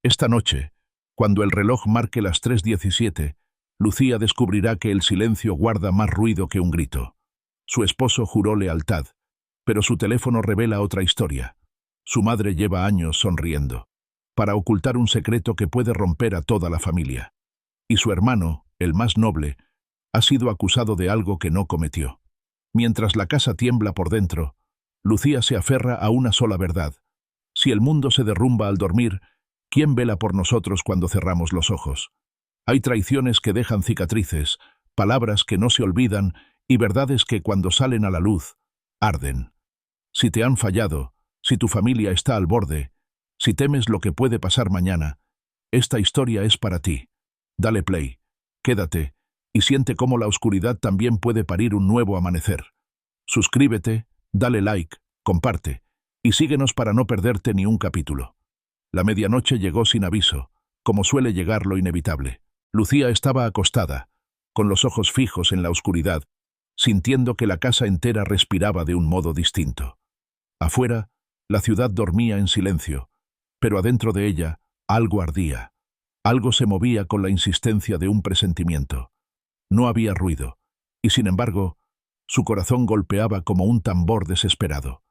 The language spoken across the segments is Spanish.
Esta noche, cuando el reloj marque las 3:17, Lucía descubrirá que el silencio guarda más ruido que un grito. Su esposo juró lealtad, pero su teléfono revela otra historia. Su madre lleva años sonriendo, para ocultar un secreto que puede romper a toda la familia. Y su hermano, el más noble, ha sido acusado de algo que no cometió. Mientras la casa tiembla por dentro, Lucía se aferra a una sola verdad. Si el mundo se derrumba al dormir, ¿quién vela por nosotros cuando cerramos los ojos? Hay traiciones que dejan cicatrices, palabras que no se olvidan y verdades que cuando salen a la luz, arden. Si te han fallado, si tu familia está al borde, si temes lo que puede pasar mañana, esta historia es para ti. Dale play, quédate y siente cómo la oscuridad también puede parir un nuevo amanecer. Suscríbete, dale like, comparte y síguenos para no perderte ni un capítulo. La medianoche llegó sin aviso, como suele llegar lo inevitable. Lucía estaba acostada, con los ojos fijos en la oscuridad, sintiendo que la casa entera respiraba de un modo distinto. Afuera, la ciudad dormía en silencio, pero adentro de ella, algo ardía. Algo se movía con la insistencia de un presentimiento. No había ruido, y sin embargo, su corazón golpeaba como un tambor desesperado.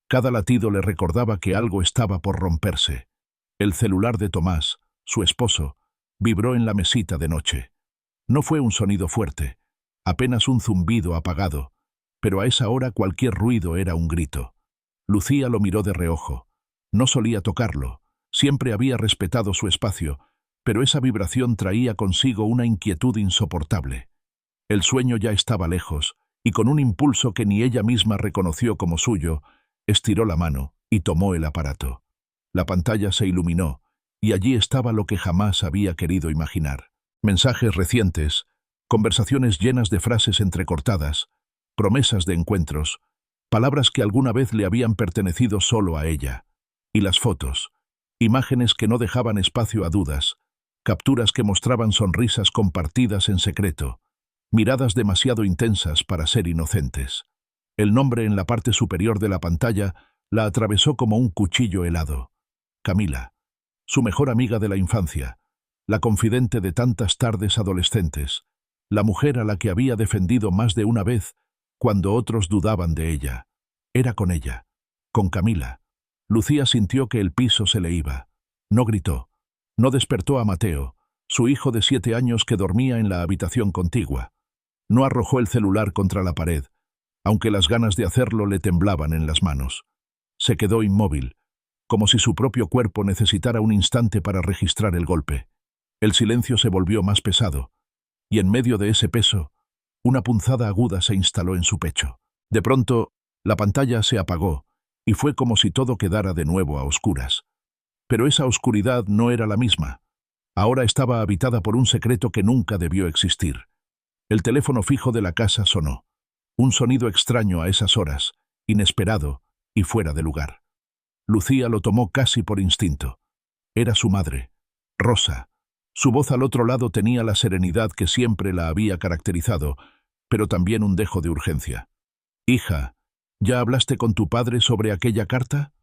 Cada latido le recordaba que algo estaba por romperse. El celular de Tomás, su esposo, vibró en la mesita de noche. No fue un sonido fuerte, apenas un zumbido apagado, pero a esa hora cualquier ruido era un grito. Lucía lo miró de reojo. No solía tocarlo, siempre había respetado su espacio, pero esa vibración traía consigo una inquietud insoportable. El sueño ya estaba lejos, y con un impulso que ni ella misma reconoció como suyo, estiró la mano y tomó el aparato. La pantalla se iluminó, y allí estaba lo que jamás había querido imaginar. Mensajes recientes, conversaciones llenas de frases entrecortadas, promesas de encuentros, palabras que alguna vez le habían pertenecido solo a ella. Y las fotos, imágenes que no dejaban espacio a dudas, capturas que mostraban sonrisas compartidas en secreto, miradas demasiado intensas para ser inocentes. El nombre en la parte superior de la pantalla la atravesó como un cuchillo helado. Camila, su mejor amiga de la infancia, la confidente de tantas tardes adolescentes, la mujer a la que había defendido más de una vez cuando otros dudaban de ella. Era con ella, con Camila. Lucía sintió que el piso se le iba. No gritó, no despertó a Mateo, su hijo de 7 años que dormía en la habitación contigua. No arrojó el celular contra la pared, aunque las ganas de hacerlo le temblaban en las manos. Se quedó inmóvil, como si su propio cuerpo necesitara un instante para registrar el golpe. El silencio se volvió más pesado, y en medio de ese peso, una punzada aguda se instaló en su pecho. De pronto, la pantalla se apagó, y fue como si todo quedara de nuevo a oscuras. Pero esa oscuridad no era la misma. Ahora estaba habitada por un secreto que nunca debió existir. El teléfono fijo de la casa sonó. Un sonido extraño a esas horas, inesperado y fuera de lugar. Lucía lo tomó casi por instinto. Era su madre, Rosa. Su voz al otro lado tenía la serenidad que siempre la había caracterizado, pero también un dejo de urgencia. «Hija, ¿ya hablaste con tu padre sobre aquella carta?»,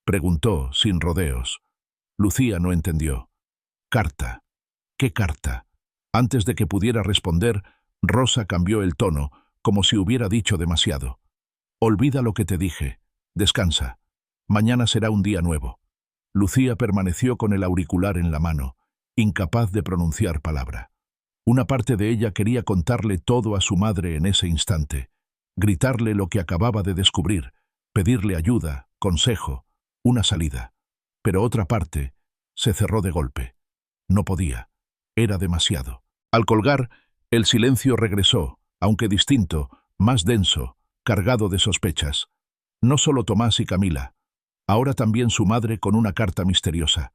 preguntó, sin rodeos. Lucía no entendió. «¿Carta? ¿Qué carta?». Antes de que pudiera responder, Rosa cambió el tono, como si hubiera dicho demasiado. «Olvida lo que te dije. Descansa. Mañana será un día nuevo». Lucía permaneció con el auricular en la mano, incapaz de pronunciar palabra. Una parte de ella quería contarle todo a su madre en ese instante, gritarle lo que acababa de descubrir, pedirle ayuda, consejo, una salida. Pero otra parte se cerró de golpe. No podía. Era demasiado. Al colgar, el silencio regresó, aunque distinto, más denso, cargado de sospechas. No solo Tomás y Camila, ahora también su madre con una carta misteriosa.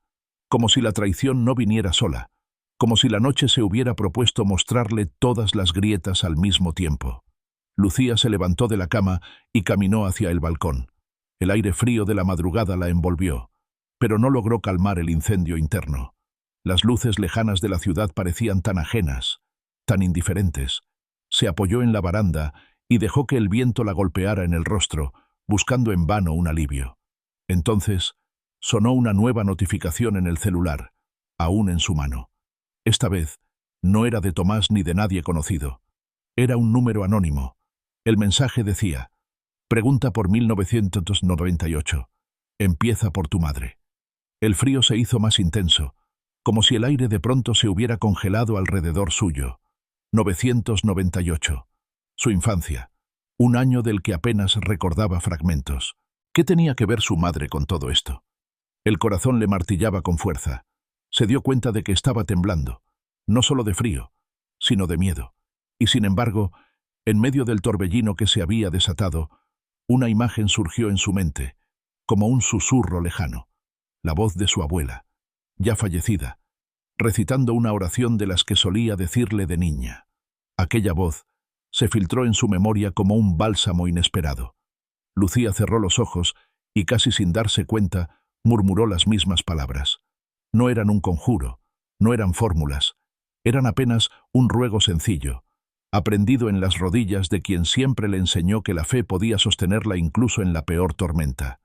Como si la traición no viniera sola, como si la noche se hubiera propuesto mostrarle todas las grietas al mismo tiempo. Lucía se levantó de la cama y caminó hacia el balcón. El aire frío de la madrugada la envolvió, pero no logró calmar el incendio interno. Las luces lejanas de la ciudad parecían tan ajenas, tan indiferentes. Se apoyó en la baranda y dejó que el viento la golpeara en el rostro, buscando en vano un alivio. Entonces, sonó una nueva notificación en el celular, aún en su mano. Esta vez, no era de Tomás ni de nadie conocido. Era un número anónimo. El mensaje decía: pregunta por 1998. Empieza por tu madre. El frío se hizo más intenso, como si el aire de pronto se hubiera congelado alrededor suyo. 998. Su infancia. Un año del que apenas recordaba fragmentos. ¿Qué tenía que ver su madre con todo esto? El corazón le martillaba con fuerza. Se dio cuenta de que estaba temblando, no solo de frío, sino de miedo. Y sin embargo, en medio del torbellino que se había desatado, una imagen surgió en su mente, como un susurro lejano. La voz de su abuela, ya fallecida, recitando una oración de las que solía decirle de niña. Aquella voz se filtró en su memoria como un bálsamo inesperado. Lucía cerró los ojos y, casi sin darse cuenta, murmuró las mismas palabras. No eran un conjuro, no eran fórmulas, eran apenas un ruego sencillo, aprendido en las rodillas de quien siempre le enseñó que la fe podía sostenerla incluso en la peor tormenta.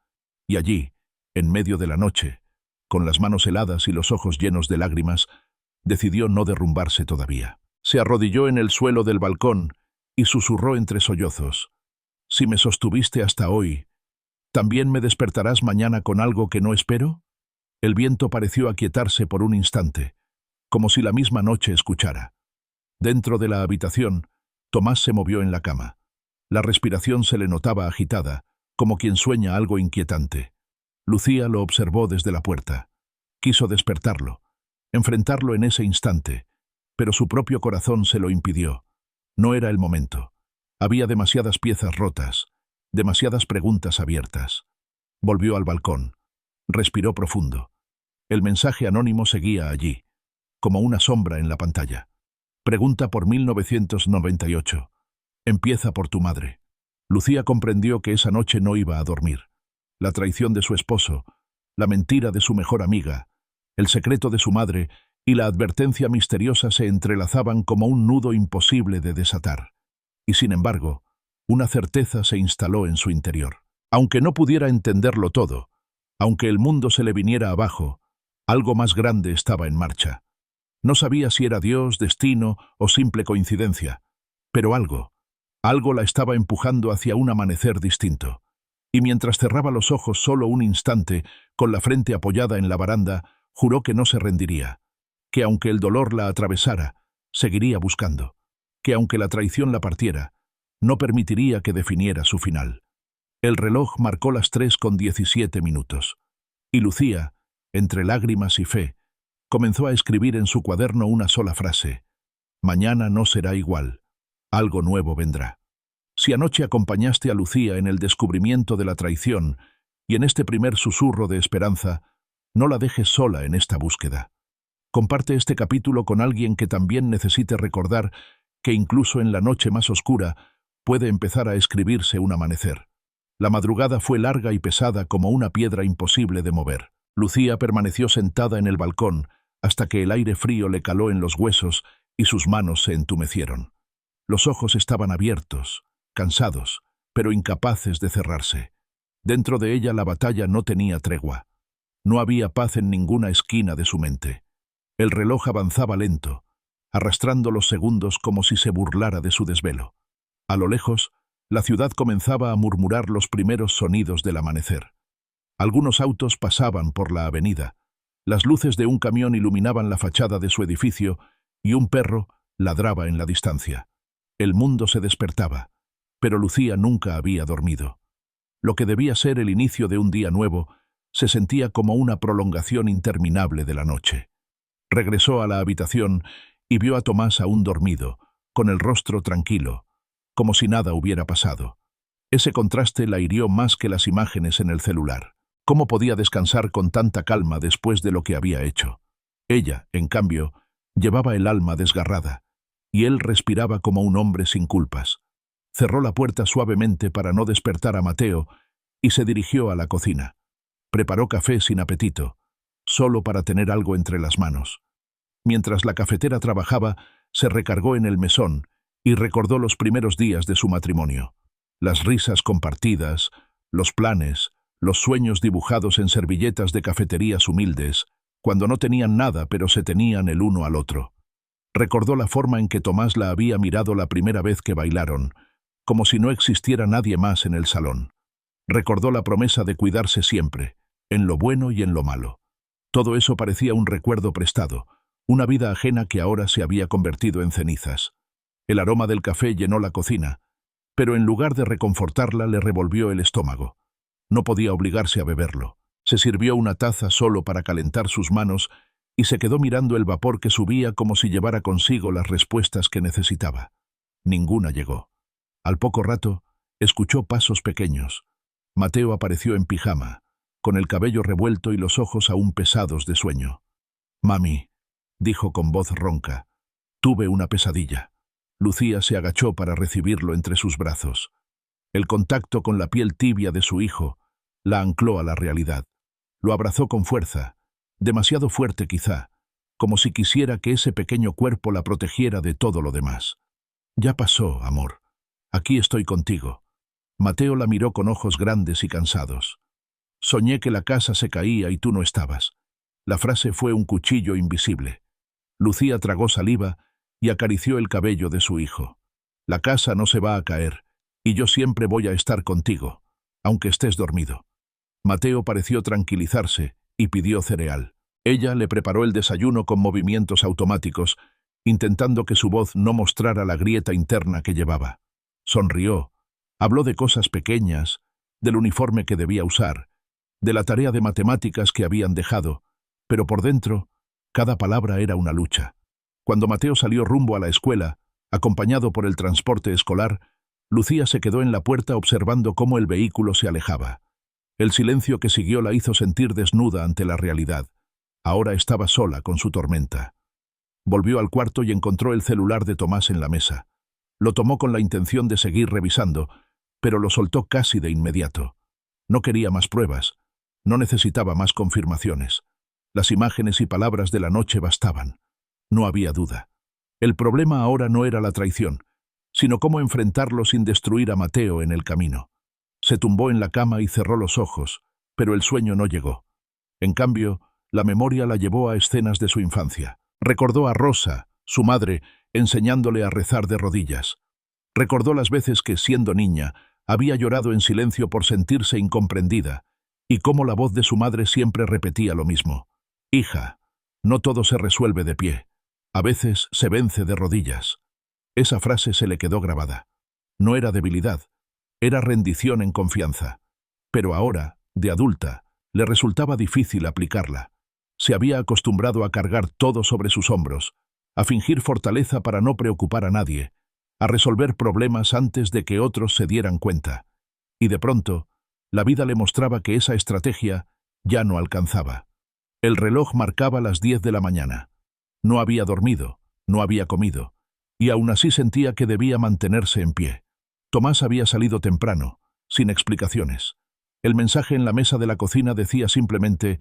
Y allí, en medio de la noche, con las manos heladas y los ojos llenos de lágrimas, decidió no derrumbarse todavía. Se arrodilló en el suelo del balcón y susurró entre sollozos: si me sostuviste hasta hoy, ¿también me despertarás mañana con algo que no espero? El viento pareció aquietarse por un instante, como si la misma noche escuchara. Dentro de la habitación, Tomás se movió en la cama. La respiración se le notaba agitada, como quien sueña algo inquietante. Lucía lo observó desde la puerta. Quiso despertarlo, enfrentarlo en ese instante, pero su propio corazón se lo impidió. No era el momento. Había demasiadas piezas rotas, demasiadas preguntas abiertas. Volvió al balcón. Respiró profundo. El mensaje anónimo seguía allí, como una sombra en la pantalla. Pregunta por 1998. Empieza por tu madre. Lucía comprendió que esa noche no iba a dormir. La traición de su esposo, la mentira de su mejor amiga, el secreto de su madre y la advertencia misteriosa se entrelazaban como un nudo imposible de desatar. Y sin embargo, una certeza se instaló en su interior. Aunque no pudiera entenderlo todo, aunque el mundo se le viniera abajo, algo más grande estaba en marcha. No sabía si era Dios, destino o simple coincidencia, pero algo la estaba empujando hacia un amanecer distinto. Y mientras cerraba los ojos solo un instante, con la frente apoyada en la baranda, juró que no se rendiría, que aunque el dolor la atravesara, seguiría buscando, que aunque la traición la partiera, no permitiría que definiera su final. El reloj marcó las 3:17. Y Lucía, entre lágrimas y fe, comenzó a escribir en su cuaderno una sola frase: mañana no será igual, algo nuevo vendrá. Si anoche acompañaste a Lucía en el descubrimiento de la traición y en este primer susurro de esperanza, no la dejes sola en esta búsqueda. Comparte este capítulo con alguien que también necesite recordar que incluso en la noche más oscura puede empezar a escribirse un amanecer. La madrugada fue larga y pesada como una piedra imposible de mover. Lucía permaneció sentada en el balcón hasta que el aire frío le caló en los huesos y sus manos se entumecieron. Los ojos estaban abiertos, cansados, pero incapaces de cerrarse. Dentro de ella la batalla no tenía tregua. No había paz en ninguna esquina de su mente. El reloj avanzaba lento, arrastrando los segundos como si se burlara de su desvelo. A lo lejos, la ciudad comenzaba a murmurar los primeros sonidos del amanecer. Algunos autos pasaban por la avenida. Las luces de un camión iluminaban la fachada de su edificio y un perro ladraba en la distancia. El mundo se despertaba, pero Lucía nunca había dormido. Lo que debía ser el inicio de un día nuevo se sentía como una prolongación interminable de la noche. Regresó a la habitación y vio a Tomás aún dormido, con el rostro tranquilo, como si nada hubiera pasado. Ese contraste la hirió más que las imágenes en el celular. ¿Cómo podía descansar con tanta calma después de lo que había hecho? Ella, en cambio, llevaba el alma desgarrada, y él respiraba como un hombre sin culpas. Cerró la puerta suavemente para no despertar a Mateo y se dirigió a la cocina. Preparó café sin apetito, solo para tener algo entre las manos. Mientras la cafetera trabajaba, se recargó en el mesón y recordó los primeros días de su matrimonio. Las risas compartidas, los planes, los sueños dibujados en servilletas de cafeterías humildes. cuando no tenían nada pero se tenían el uno al otro. Recordó la forma en que Tomás la había mirado la primera vez que bailaron, como si no existiera nadie más en el salón. Recordó la promesa de cuidarse siempre, en lo bueno y en lo malo. Todo eso parecía un recuerdo prestado, una vida ajena que ahora se había convertido en cenizas. El aroma del café llenó la cocina, pero en lugar de reconfortarla le revolvió el estómago. No podía obligarse a beberlo. Se sirvió una taza solo para calentar sus manos y se quedó mirando el vapor que subía como si llevara consigo las respuestas que necesitaba. Ninguna llegó. Al poco rato, escuchó pasos pequeños. Mateo apareció en pijama, con el cabello revuelto y los ojos aún pesados de sueño. «Mami», dijo con voz ronca, «tuve una pesadilla». Lucía se agachó para recibirlo entre sus brazos. El contacto con la piel tibia de su hijo la ancló a la realidad. Lo abrazó con fuerza, demasiado fuerte quizá, como si quisiera que ese pequeño cuerpo la protegiera de todo lo demás. «Ya pasó, amor. Aquí estoy contigo». Mateo la miró con ojos grandes y cansados. «Soñé que la casa se caía y tú no estabas». La frase fue un cuchillo invisible. Lucía tragó saliva y acarició el cabello de su hijo. «La casa no se va a caer, y yo siempre voy a estar contigo, aunque estés dormido». Mateo pareció tranquilizarse y pidió cereal. Ella le preparó el desayuno con movimientos automáticos, intentando que su voz no mostrara la grieta interna que llevaba. Sonrió, habló de cosas pequeñas, del uniforme que debía usar, de la tarea de matemáticas que habían dejado, pero por dentro, cada palabra era una lucha. Cuando Mateo salió rumbo a la escuela, acompañado por el transporte escolar, Lucía se quedó en la puerta observando cómo el vehículo se alejaba. El silencio que siguió la hizo sentir desnuda ante la realidad. Ahora estaba sola con su tormenta. Volvió al cuarto y encontró el celular de Tomás en la mesa. Lo tomó con la intención de seguir revisando, pero lo soltó casi de inmediato. No quería más pruebas, no necesitaba más confirmaciones. Las imágenes y palabras de la noche bastaban. No había duda. El problema ahora no era la traición, sino cómo enfrentarlo sin destruir a Mateo en el camino. Se tumbó en la cama y cerró los ojos, pero el sueño no llegó. En cambio, la memoria la llevó a escenas de su infancia. Recordó a Rosa, su madre, enseñándole a rezar de rodillas. Recordó las veces que, siendo niña, había llorado en silencio por sentirse incomprendida, y cómo la voz de su madre siempre repetía lo mismo. «Hija, no todo se resuelve de pie. A veces se vence de rodillas». Esa frase se le quedó grabada. No era debilidad, era rendición en confianza. Pero ahora, de adulta, le resultaba difícil aplicarla. Se había acostumbrado a cargar todo sobre sus hombros, a fingir fortaleza para no preocupar a nadie, a resolver problemas antes de que otros se dieran cuenta. Y de pronto, la vida le mostraba que esa estrategia ya no alcanzaba. El reloj marcaba las 10 de la mañana. No había dormido, no había comido, y aún así sentía que debía mantenerse en pie. Tomás había salido temprano, sin explicaciones. El mensaje en la mesa de la cocina decía simplemente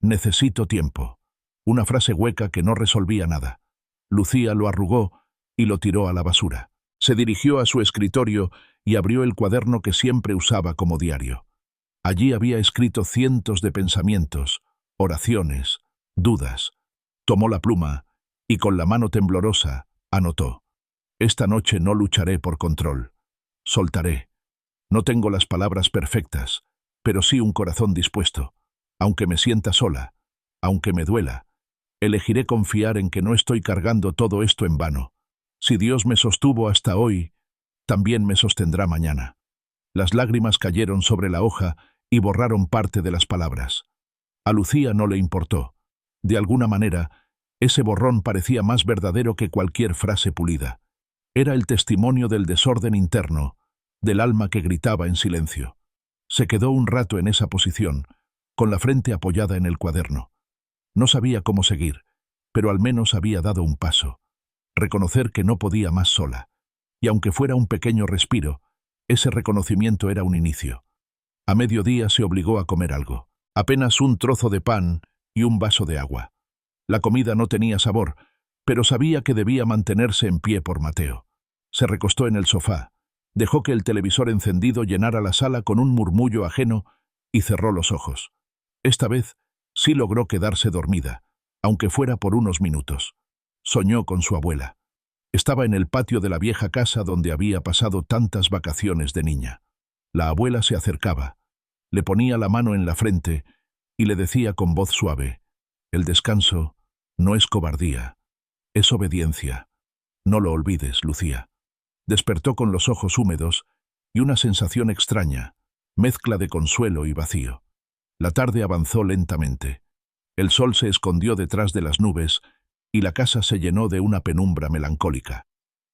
«necesito tiempo», una frase hueca que no resolvía nada. Lucía lo arrugó y lo tiró a la basura. Se dirigió a su escritorio y abrió el cuaderno que siempre usaba como diario. Allí había escrito cientos de pensamientos, oraciones, dudas. Tomó la pluma y con la mano temblorosa anotó: «Esta noche no lucharé por control. Soltaré. No tengo las palabras perfectas, pero sí un corazón dispuesto. Aunque me sienta sola, aunque me duela, elegiré confiar en que no estoy cargando todo esto en vano. Si Dios me sostuvo hasta hoy, también me sostendrá mañana». Las lágrimas cayeron sobre la hoja y borraron parte de las palabras. A Lucía no le importó. De alguna manera, ese borrón parecía más verdadero que cualquier frase pulida. Era el testimonio del desorden interno, del alma que gritaba en silencio. Se quedó un rato en esa posición, con la frente apoyada en el cuaderno. No sabía cómo seguir, pero al menos había dado un paso. Reconocer que no podía más sola. Y aunque fuera un pequeño respiro, ese reconocimiento era un inicio. A mediodía se obligó a comer algo. Apenas un trozo de pan y un vaso de agua. La comida no tenía sabor, pero sabía que debía mantenerse en pie por Mateo. Se recostó en el sofá, dejó que el televisor encendido llenara la sala con un murmullo ajeno y cerró los ojos. Esta vez Sí logró quedarse dormida, aunque fuera por unos minutos. Soñó con su abuela. Estaba en el patio de la vieja casa donde había pasado tantas vacaciones de niña. La abuela se acercaba, le ponía la mano en la frente y le decía con voz suave: «El descanso no es cobardía, es obediencia. No lo olvides, Lucía». Despertó con los ojos húmedos y una sensación extraña, mezcla de consuelo y vacío. La tarde avanzó lentamente. El sol se escondió detrás de las nubes y la casa se llenó de una penumbra melancólica.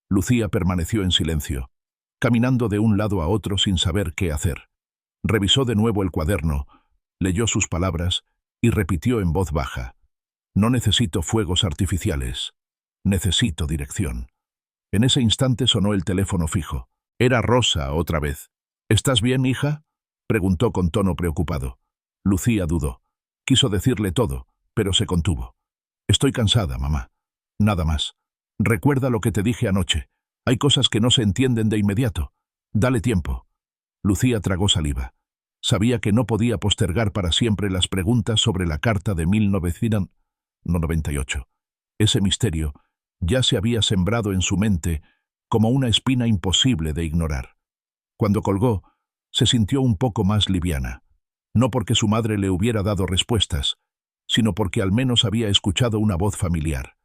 Lucía permaneció en silencio, caminando de un lado a otro sin saber qué hacer. Revisó de nuevo el cuaderno, leyó sus palabras y repitió en voz baja: «No necesito fuegos artificiales, necesito dirección». En ese instante sonó el teléfono fijo. Era Rosa otra vez. «¿Estás bien, hija?», preguntó con tono preocupado. Lucía dudó. Quiso decirle todo, pero se contuvo. «Estoy cansada, mamá. Nada más. Recuerda lo que te dije anoche. Hay cosas que no se entienden de inmediato. Dale tiempo». Lucía tragó saliva. Sabía que no podía postergar para siempre las preguntas sobre la carta de 1998. Ese misterio ya se había sembrado en su mente como una espina imposible de ignorar. Cuando colgó, se sintió un poco más liviana, no porque su madre le hubiera dado respuestas, sino porque al menos había escuchado una voz familiar.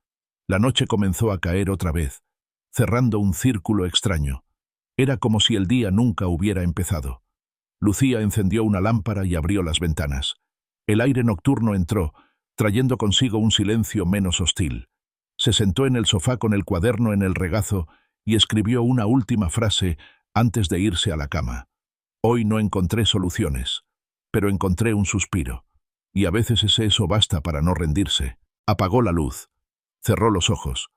La noche comenzó a caer otra vez, cerrando un círculo extraño. Era como si el día nunca hubiera empezado. Lucía encendió una lámpara y abrió las ventanas. El aire nocturno entró, trayendo consigo un silencio menos hostil. Se sentó en el sofá con el cuaderno en el regazo y escribió una última frase antes de irse a la cama. «Hoy no encontré soluciones, pero encontré un suspiro. Y a veces eso basta para no rendirse». Apagó la luz, cerró los ojos,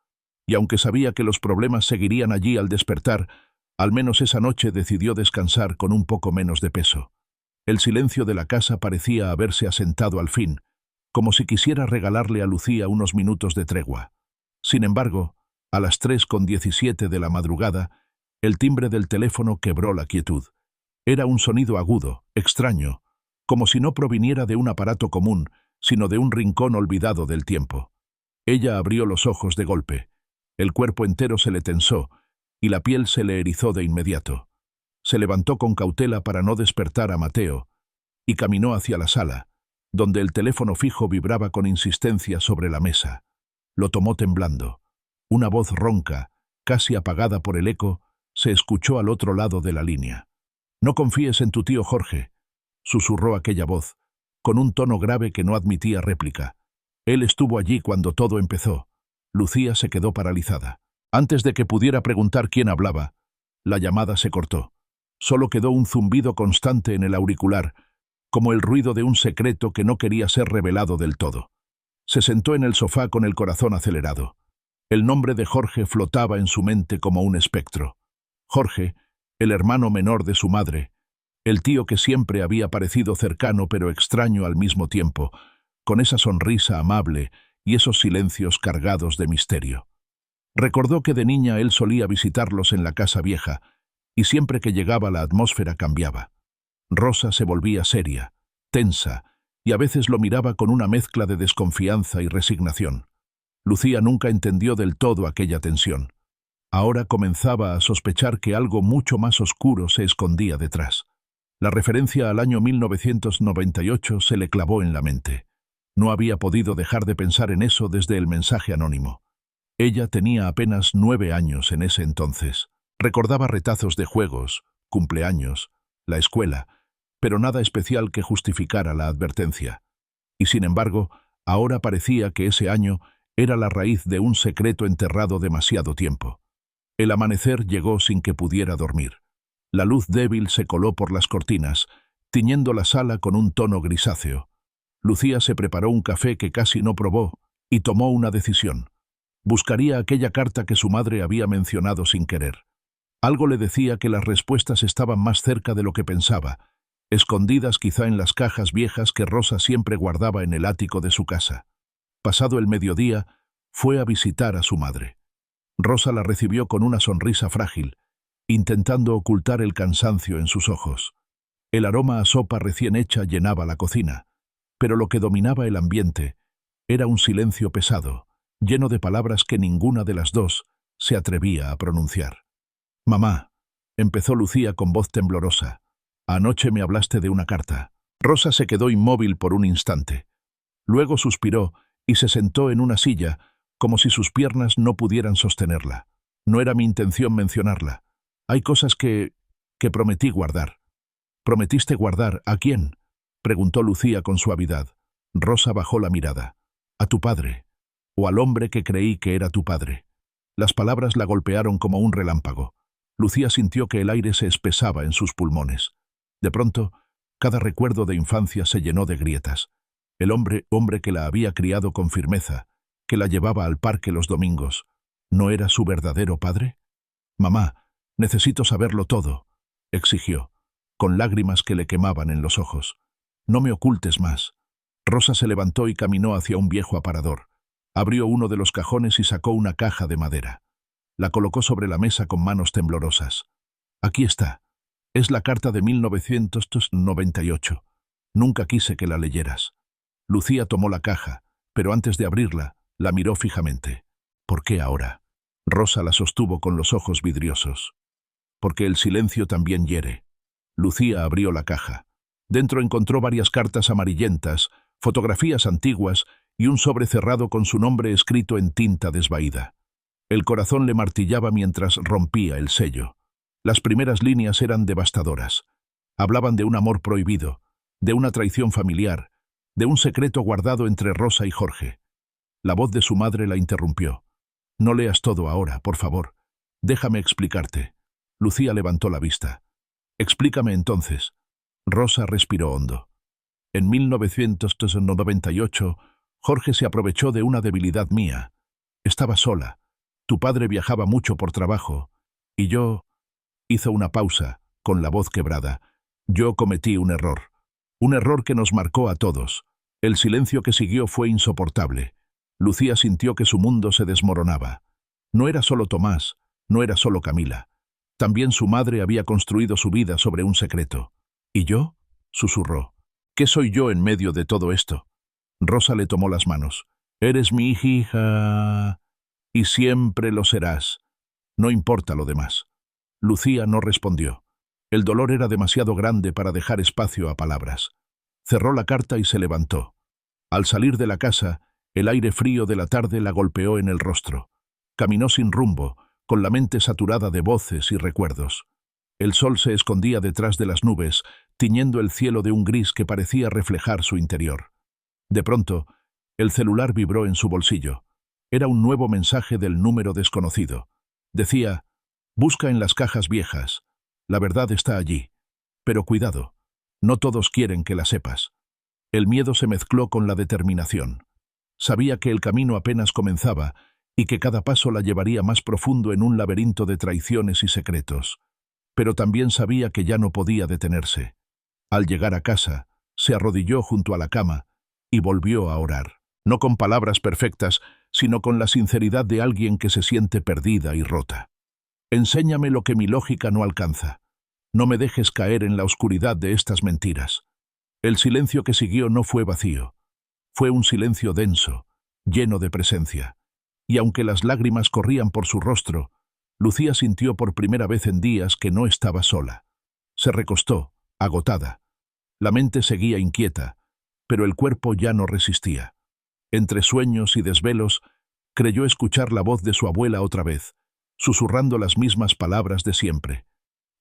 y aunque sabía que los problemas seguirían allí al despertar, al menos esa noche decidió descansar con un poco menos de peso. El silencio de la casa parecía haberse asentado al fin, como si quisiera regalarle a Lucía unos minutos de tregua. Sin embargo, a las 3:17 de la madrugada, el timbre del teléfono quebró la quietud. Era un sonido agudo, extraño, como si no proviniera de un aparato común, sino de un rincón olvidado del tiempo. Ella abrió los ojos de golpe. El cuerpo entero se le tensó y la piel se le erizó de inmediato. Se levantó con cautela para no despertar a Mateo y caminó hacia la sala, donde el teléfono fijo vibraba con insistencia sobre la mesa. Lo tomó temblando. Una voz ronca, casi apagada por el eco, se escuchó al otro lado de la línea. «No confíes en tu tío Jorge», susurró aquella voz, con un tono grave que no admitía réplica. «Él estuvo allí cuando todo empezó». Lucía se quedó paralizada. Antes de que pudiera preguntar quién hablaba, la llamada se cortó. Solo quedó un zumbido constante en el auricular, como el ruido de un secreto que no quería ser revelado del todo. Se sentó en el sofá con el corazón acelerado. El nombre de Jorge flotaba en su mente como un espectro. Jorge, el hermano menor de su madre, el tío que siempre había parecido cercano pero extraño al mismo tiempo, con esa sonrisa amable y esos silencios cargados de misterio. Recordó que de niña él solía visitarlos en la casa vieja, y siempre que llegaba la atmósfera cambiaba. Rosa se volvía seria, tensa, y a veces lo miraba con una mezcla de desconfianza y resignación. Lucía nunca entendió del todo aquella tensión. Ahora comenzaba a sospechar que algo mucho más oscuro se escondía detrás. La referencia al año 1998 se le clavó en la mente. No había podido dejar de pensar en eso desde el mensaje anónimo. Ella tenía apenas 9 años en ese entonces. Recordaba retazos de juegos, cumpleaños, la escuela, pero nada especial que justificara la advertencia. Y sin embargo, ahora parecía que ese año era la raíz de un secreto enterrado demasiado tiempo. El amanecer llegó sin que pudiera dormir. La luz débil se coló por las cortinas, tiñendo la sala con un tono grisáceo. Lucía se preparó un café que casi no probó y tomó una decisión. Buscaría aquella carta que su madre había mencionado sin querer. Algo le decía que las respuestas estaban más cerca de lo que pensaba, escondidas quizá en las cajas viejas que Rosa siempre guardaba en el ático de su casa. Pasado el mediodía, fue a visitar a su madre. Rosa la recibió con una sonrisa frágil, intentando ocultar el cansancio en sus ojos. El aroma a sopa recién hecha llenaba la cocina, pero lo que dominaba el ambiente era un silencio pesado, lleno de palabras que ninguna de las dos se atrevía a pronunciar. «Mamá», empezó Lucía con voz temblorosa, «anoche me hablaste de una carta». Rosa se quedó inmóvil por un instante. Luego suspiró y se sentó en una silla, como si sus piernas no pudieran sostenerla. «No era mi intención mencionarla. Hay cosas que prometí guardar». «¿Prometiste guardar a quién?», preguntó Lucía con suavidad. Rosa bajó la mirada. «A tu padre, o al hombre que creí que era tu padre». Las palabras la golpearon como un relámpago. Lucía sintió que el aire se espesaba en sus pulmones. De pronto, cada recuerdo de infancia se llenó de grietas. El hombre que la había criado con firmeza, que la llevaba al parque los domingos, ¿no era su verdadero padre? «Mamá, necesito saberlo todo», exigió, con lágrimas que le quemaban en los ojos. «No me ocultes más». Rosa se levantó y caminó hacia un viejo aparador. Abrió uno de los cajones y sacó una caja de madera. La colocó sobre la mesa con manos temblorosas. «Aquí está. Es la carta de 1998. Nunca quise que la leyeras». Lucía tomó la caja, pero antes de abrirla, la miró fijamente. «¿Por qué ahora?». Rosa la sostuvo con los ojos vidriosos. «Porque el silencio también hiere». Lucía abrió la caja. Dentro encontró varias cartas amarillentas, fotografías antiguas y un sobre cerrado con su nombre escrito en tinta desvaída. El corazón le martillaba mientras rompía el sello. Las primeras líneas eran devastadoras. Hablaban de un amor prohibido, de una traición familiar, de un secreto guardado entre Rosa y Jorge. La voz de su madre la interrumpió. «No leas todo ahora, por favor. Déjame explicarte». Lucía levantó la vista. «Explícame entonces». Rosa respiró hondo. «En 1998, Jorge se aprovechó de una debilidad mía. Estaba sola. Tu padre viajaba mucho por trabajo. Y yo...». Hizo una pausa, con la voz quebrada. «Yo cometí un error. Un error que nos marcó a todos». El silencio que siguió fue insoportable. Lucía sintió que su mundo se desmoronaba. No era solo Tomás, no era solo Camila. También su madre había construido su vida sobre un secreto. «¿Y yo?», susurró. «¿Qué soy yo en medio de todo esto?». Rosa le tomó las manos. «Eres mi hija y siempre lo serás. No importa lo demás». Lucía no respondió. El dolor era demasiado grande para dejar espacio a palabras. Cerró la carta y se levantó. Al salir de la casa, el aire frío de la tarde la golpeó en el rostro. Caminó sin rumbo, con la mente saturada de voces y recuerdos. El sol se escondía detrás de las nubes, tiñendo el cielo de un gris que parecía reflejar su interior. De pronto, el celular vibró en su bolsillo. Era un nuevo mensaje del número desconocido. Decía: «Busca en las cajas viejas. La verdad está allí. Pero cuidado, no todos quieren que la sepas». El miedo se mezcló con la determinación. Sabía que el camino apenas comenzaba y que cada paso la llevaría más profundo en un laberinto de traiciones y secretos. Pero también sabía que ya no podía detenerse. Al llegar a casa, se arrodilló junto a la cama y volvió a orar, no con palabras perfectas, sino con la sinceridad de alguien que se siente perdida y rota. «Enséñame lo que mi lógica no alcanza. No me dejes caer en la oscuridad de estas mentiras». El silencio que siguió no fue vacío. Fue un silencio denso, lleno de presencia. Y aunque las lágrimas corrían por su rostro, Lucía sintió por primera vez en días que no estaba sola. Se recostó, agotada. La mente seguía inquieta, pero el cuerpo ya no resistía. Entre sueños y desvelos, creyó escuchar la voz de su abuela otra vez, susurrando las mismas palabras de siempre.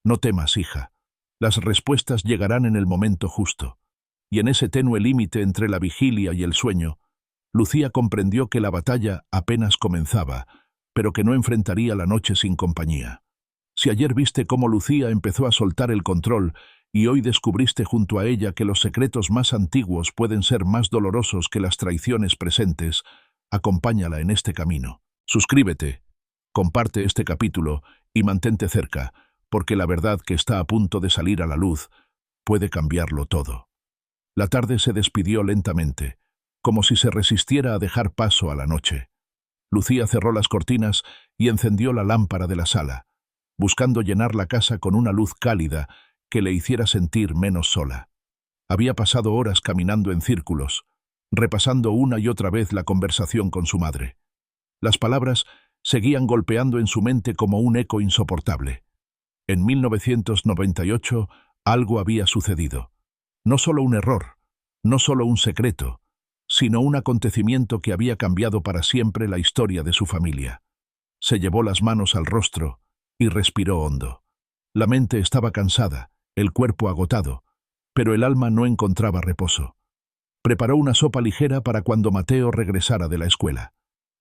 «No temas, hija. Las respuestas llegarán en el momento justo». Y en ese tenue límite entre la vigilia y el sueño, Lucía comprendió que la batalla apenas comenzaba, pero que no enfrentaría la noche sin compañía. Si ayer viste cómo Lucía empezó a soltar el control y hoy descubriste junto a ella que los secretos más antiguos pueden ser más dolorosos que las traiciones presentes, acompáñala en este camino. Suscríbete, comparte este capítulo y mantente cerca, porque la verdad que está a punto de salir a la luz puede cambiarlo todo. La tarde se despidió lentamente, como si se resistiera a dejar paso a la noche. Lucía cerró las cortinas y encendió la lámpara de la sala, buscando llenar la casa con una luz cálida que le hiciera sentir menos sola. Había pasado horas caminando en círculos, repasando una y otra vez la conversación con su madre. Las palabras seguían golpeando en su mente como un eco insoportable. En 1998 algo había sucedido. No solo un error, no solo un secreto, sino un acontecimiento que había cambiado para siempre la historia de su familia. Se llevó las manos al rostro y respiró hondo. La mente estaba cansada, el cuerpo agotado, pero el alma no encontraba reposo. Preparó una sopa ligera para cuando Mateo regresara de la escuela.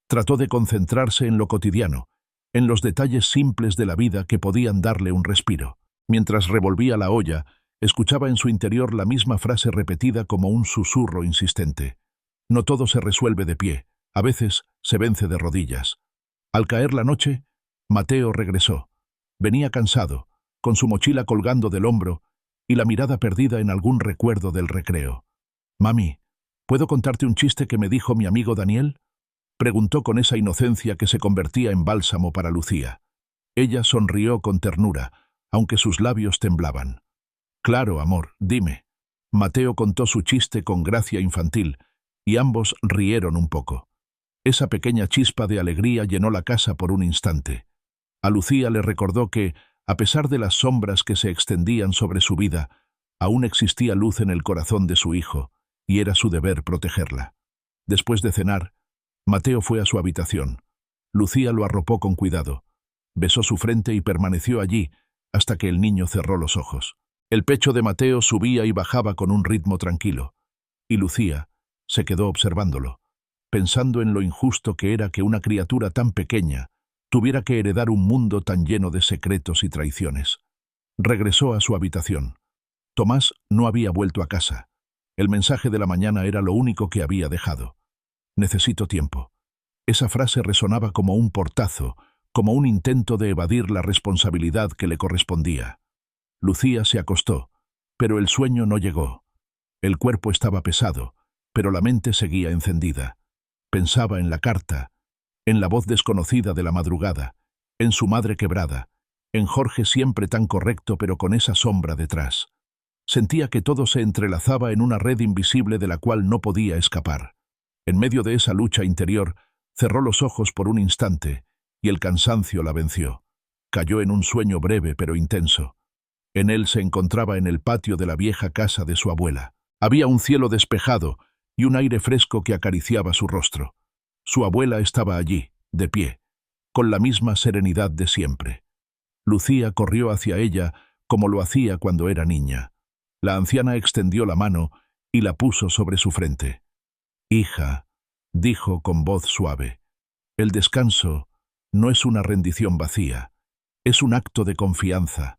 Trató de concentrarse en lo cotidiano, en los detalles simples de la vida que podían darle un respiro. Mientras revolvía la olla, escuchaba en su interior la misma frase repetida como un susurro insistente. No todo se resuelve de pie, a veces se vence de rodillas. Al caer la noche, Mateo regresó. Venía cansado, con su mochila colgando del hombro y la mirada perdida en algún recuerdo del recreo. «Mami, ¿puedo contarte un chiste que me dijo mi amigo Daniel?», preguntó con esa inocencia que se convertía en bálsamo para Lucía. Ella sonrió con ternura, aunque sus labios temblaban. «Claro, amor, dime». Mateo contó su chiste con gracia infantil, y ambos rieron un poco. Esa pequeña chispa de alegría llenó la casa por un instante. A Lucía le recordó que, a pesar de las sombras que se extendían sobre su vida, aún existía luz en el corazón de su hijo, y era su deber protegerla. Después de cenar, Mateo fue a su habitación. Lucía lo arropó con cuidado. Besó su frente y permaneció allí hasta que el niño cerró los ojos. El pecho de Mateo subía y bajaba con un ritmo tranquilo, y Lucía se quedó observándolo, pensando en lo injusto que era que una criatura tan pequeña tuviera que heredar un mundo tan lleno de secretos y traiciones. Regresó a su habitación. Tomás no había vuelto a casa. El mensaje de la mañana era lo único que había dejado. «Necesito tiempo». Esa frase resonaba como un portazo, como un intento de evadir la responsabilidad que le correspondía. Lucía se acostó, pero el sueño no llegó. El cuerpo estaba pesado, pero la mente seguía encendida. Pensaba en la carta, en la voz desconocida de la madrugada, en su madre quebrada, en Jorge siempre tan correcto pero con esa sombra detrás. Sentía que todo se entrelazaba en una red invisible de la cual no podía escapar. En medio de esa lucha interior, cerró los ojos por un instante y el cansancio la venció. Cayó en un sueño breve pero intenso. En él se encontraba en el patio de la vieja casa de su abuela. Había un cielo despejado y un aire fresco que acariciaba su rostro. Su abuela estaba allí, de pie, con la misma serenidad de siempre. Lucía corrió hacia ella como lo hacía cuando era niña. La anciana extendió la mano y la puso sobre su frente. «Hija», dijo con voz suave, «el descanso no es una rendición vacía, es un acto de confianza.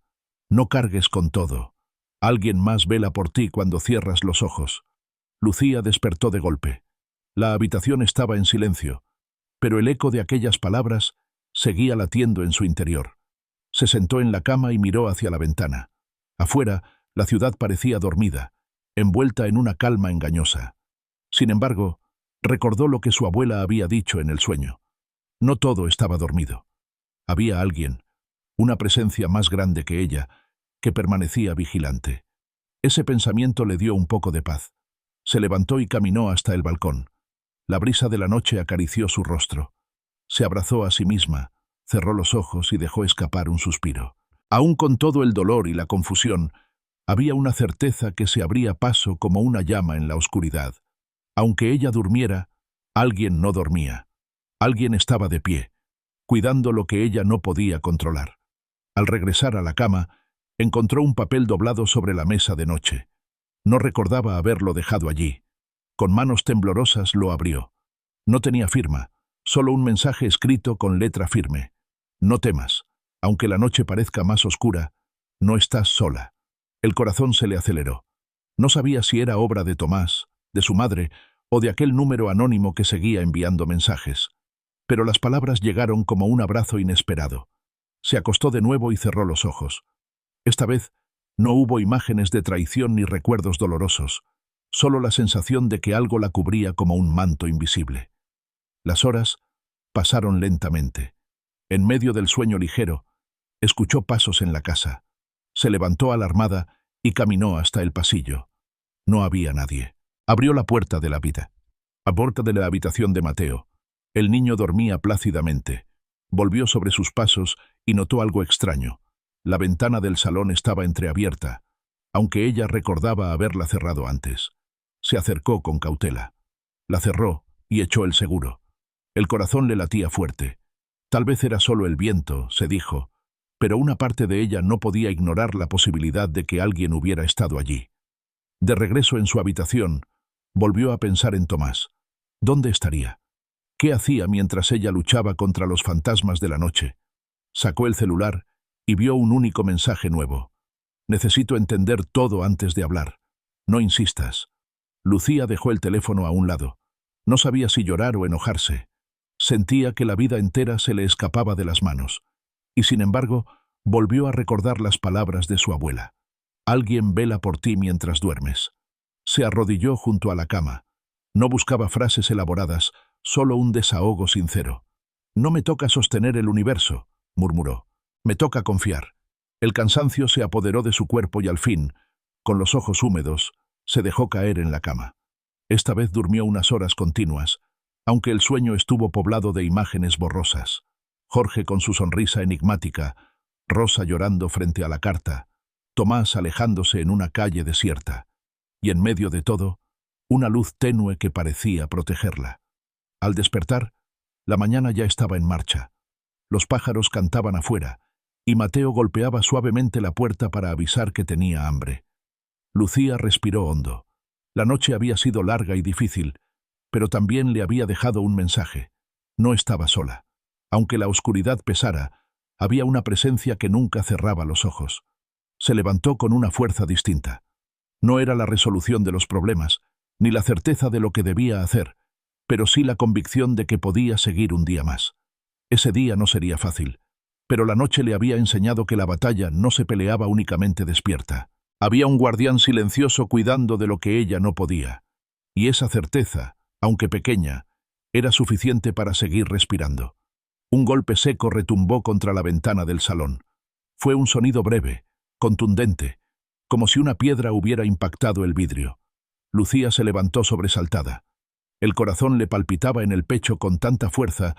No cargues con todo. Alguien más vela por ti cuando cierras los ojos». Lucía despertó de golpe. La habitación estaba en silencio, pero el eco de aquellas palabras seguía latiendo en su interior. Se sentó en la cama y miró hacia la ventana. Afuera, la ciudad parecía dormida, envuelta en una calma engañosa. Sin embargo, recordó lo que su abuela había dicho en el sueño. No todo estaba dormido. Había alguien, una presencia más grande que ella, que permanecía vigilante. Ese pensamiento le dio un poco de paz. Se levantó y caminó hasta el balcón. La brisa de la noche acarició su rostro. Se abrazó a sí misma, cerró los ojos y dejó escapar un suspiro. Aún con todo el dolor y la confusión, había una certeza que se abría paso como una llama en la oscuridad. Aunque ella durmiera, alguien no dormía. Alguien estaba de pie, cuidando lo que ella no podía controlar. Al regresar a la cama, encontró un papel doblado sobre la mesa de noche. No recordaba haberlo dejado allí. Con manos temblorosas lo abrió. No tenía firma, solo un mensaje escrito con letra firme. «No temas, aunque la noche parezca más oscura, no estás sola». El corazón se le aceleró. No sabía si era obra de Tomás, de su madre, o de aquel número anónimo que seguía enviando mensajes. Pero las palabras llegaron como un abrazo inesperado. Se acostó de nuevo y cerró los ojos. Esta vez no hubo imágenes de traición ni recuerdos dolorosos, solo la sensación de que algo la cubría como un manto invisible. Las horas pasaron lentamente. En medio del sueño ligero, escuchó pasos en la casa. Se levantó alarmada y caminó hasta el pasillo. No había nadie. Abrió la puerta de la vida. A puerta de la habitación de Mateo. El niño dormía plácidamente. Volvió sobre sus pasos y notó algo extraño. La ventana del salón estaba entreabierta, aunque ella recordaba haberla cerrado antes. Se acercó con cautela. La cerró y echó el seguro. El corazón le latía fuerte. Tal vez era solo el viento, se dijo, pero una parte de ella no podía ignorar la posibilidad de que alguien hubiera estado allí. De regreso en su habitación, volvió a pensar en Tomás. ¿Dónde estaría? ¿Qué hacía mientras ella luchaba contra los fantasmas de la noche? Sacó el celular y vio un único mensaje nuevo. Necesito entender todo antes de hablar. No insistas. Lucía dejó el teléfono a un lado. No sabía si llorar o enojarse. Sentía que la vida entera se le escapaba de las manos. Y sin embargo, volvió a recordar las palabras de su abuela. Alguien vela por ti mientras duermes. Se arrodilló junto a la cama. No buscaba frases elaboradas, solo un desahogo sincero. No me toca sostener el universo, murmuró. Me toca confiar. El cansancio se apoderó de su cuerpo y al fin, con los ojos húmedos, se dejó caer en la cama. Esta vez durmió unas horas continuas, aunque el sueño estuvo poblado de imágenes borrosas. Jorge con su sonrisa enigmática, Rosa llorando frente a la carta, Tomás alejándose en una calle desierta, y en medio de todo, una luz tenue que parecía protegerla. Al despertar, la mañana ya estaba en marcha. Los pájaros cantaban afuera, y Mateo golpeaba suavemente la puerta para avisar que tenía hambre. Lucía respiró hondo. La noche había sido larga y difícil, pero también le había dejado un mensaje. No estaba sola. Aunque la oscuridad pesara, había una presencia que nunca cerraba los ojos. Se levantó con una fuerza distinta. No era la resolución de los problemas, ni la certeza de lo que debía hacer, pero sí la convicción de que podía seguir un día más. Ese día no sería fácil, pero la noche le había enseñado que la batalla no se peleaba únicamente despierta. Había un guardián silencioso cuidando de lo que ella no podía, y esa certeza, aunque pequeña, era suficiente para seguir respirando. Un golpe seco retumbó contra la ventana del salón. Fue un sonido breve, contundente, como si una piedra hubiera impactado el vidrio. Lucía se levantó sobresaltada. El corazón le palpitaba en el pecho con tanta fuerza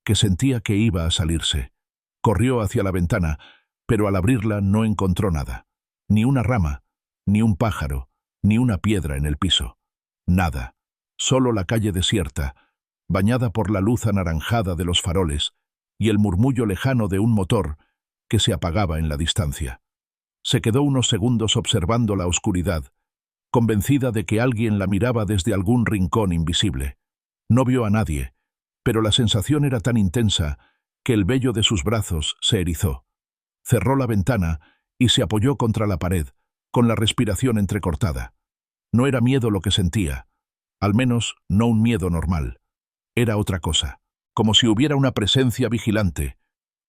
que sentía que iba a salirse. Corrió hacia la ventana, pero al abrirla no encontró nada. Ni una rama, ni un pájaro, ni una piedra en el piso. Nada. Solo la calle desierta, bañada por la luz anaranjada de los faroles y el murmullo lejano de un motor que se apagaba en la distancia. Se quedó unos segundos observando la oscuridad, convencida de que alguien la miraba desde algún rincón invisible. No vio a nadie, pero la sensación era tan intensa que el vello de sus brazos se erizó. Cerró la ventana y se apoyó contra la pared, con la respiración entrecortada. No era miedo lo que sentía, al menos no un miedo normal. Era otra cosa, como si hubiera una presencia vigilante,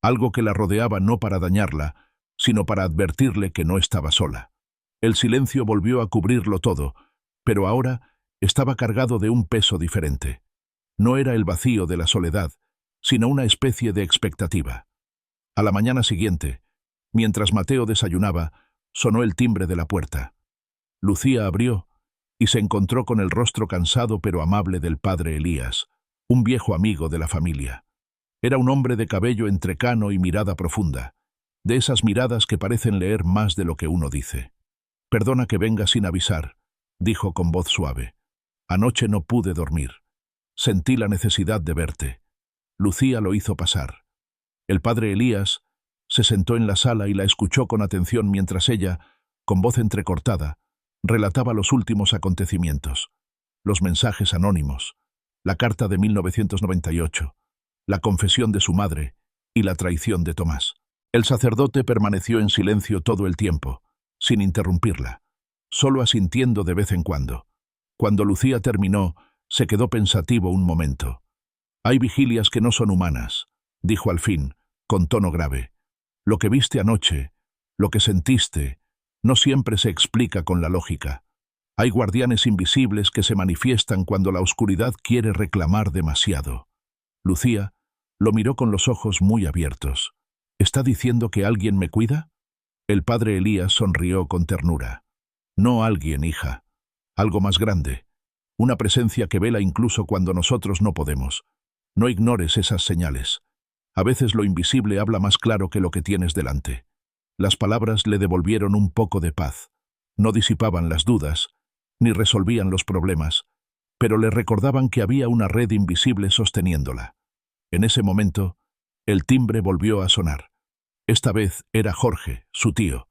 algo que la rodeaba no para dañarla, sino para advertirle que no estaba sola. El silencio volvió a cubrirlo todo, pero ahora estaba cargado de un peso diferente. No era el vacío de la soledad, sino una especie de expectativa. A la mañana siguiente, mientras Mateo desayunaba, sonó el timbre de la puerta. Lucía abrió y se encontró con el rostro cansado pero amable del padre Elías, un viejo amigo de la familia. Era un hombre de cabello entrecano y mirada profunda, de esas miradas que parecen leer más de lo que uno dice. «Perdona que venga sin avisar», dijo con voz suave. «Anoche no pude dormir. Sentí la necesidad de verte». Lucía lo hizo pasar. El padre Elías se sentó en la sala y la escuchó con atención mientras ella, con voz entrecortada, relataba los últimos acontecimientos, los mensajes anónimos, la carta de 1998, la confesión de su madre y la traición de Tomás. El sacerdote permaneció en silencio todo el tiempo, sin interrumpirla, solo asintiendo de vez en cuando. Cuando Lucía terminó, se quedó pensativo un momento. «Hay vigilias que no son humanas», dijo al fin, con tono grave. «Lo que viste anoche, lo que sentiste, no siempre se explica con la lógica. Hay guardianes invisibles que se manifiestan cuando la oscuridad quiere reclamar demasiado». Lucía lo miró con los ojos muy abiertos. «¿Está diciendo que alguien me cuida?» El padre Elías sonrió con ternura. «No alguien, hija. algo más grande, una presencia que vela incluso cuando nosotros no podemos. No ignores esas señales. A veces lo invisible habla más claro que lo que tienes delante. Las palabras le devolvieron un poco de paz. No disipaban las dudas, ni resolvían los problemas, pero le recordaban que había una red invisible sosteniéndola. En ese momento, el timbre volvió a sonar. Esta vez era Jorge, su tío.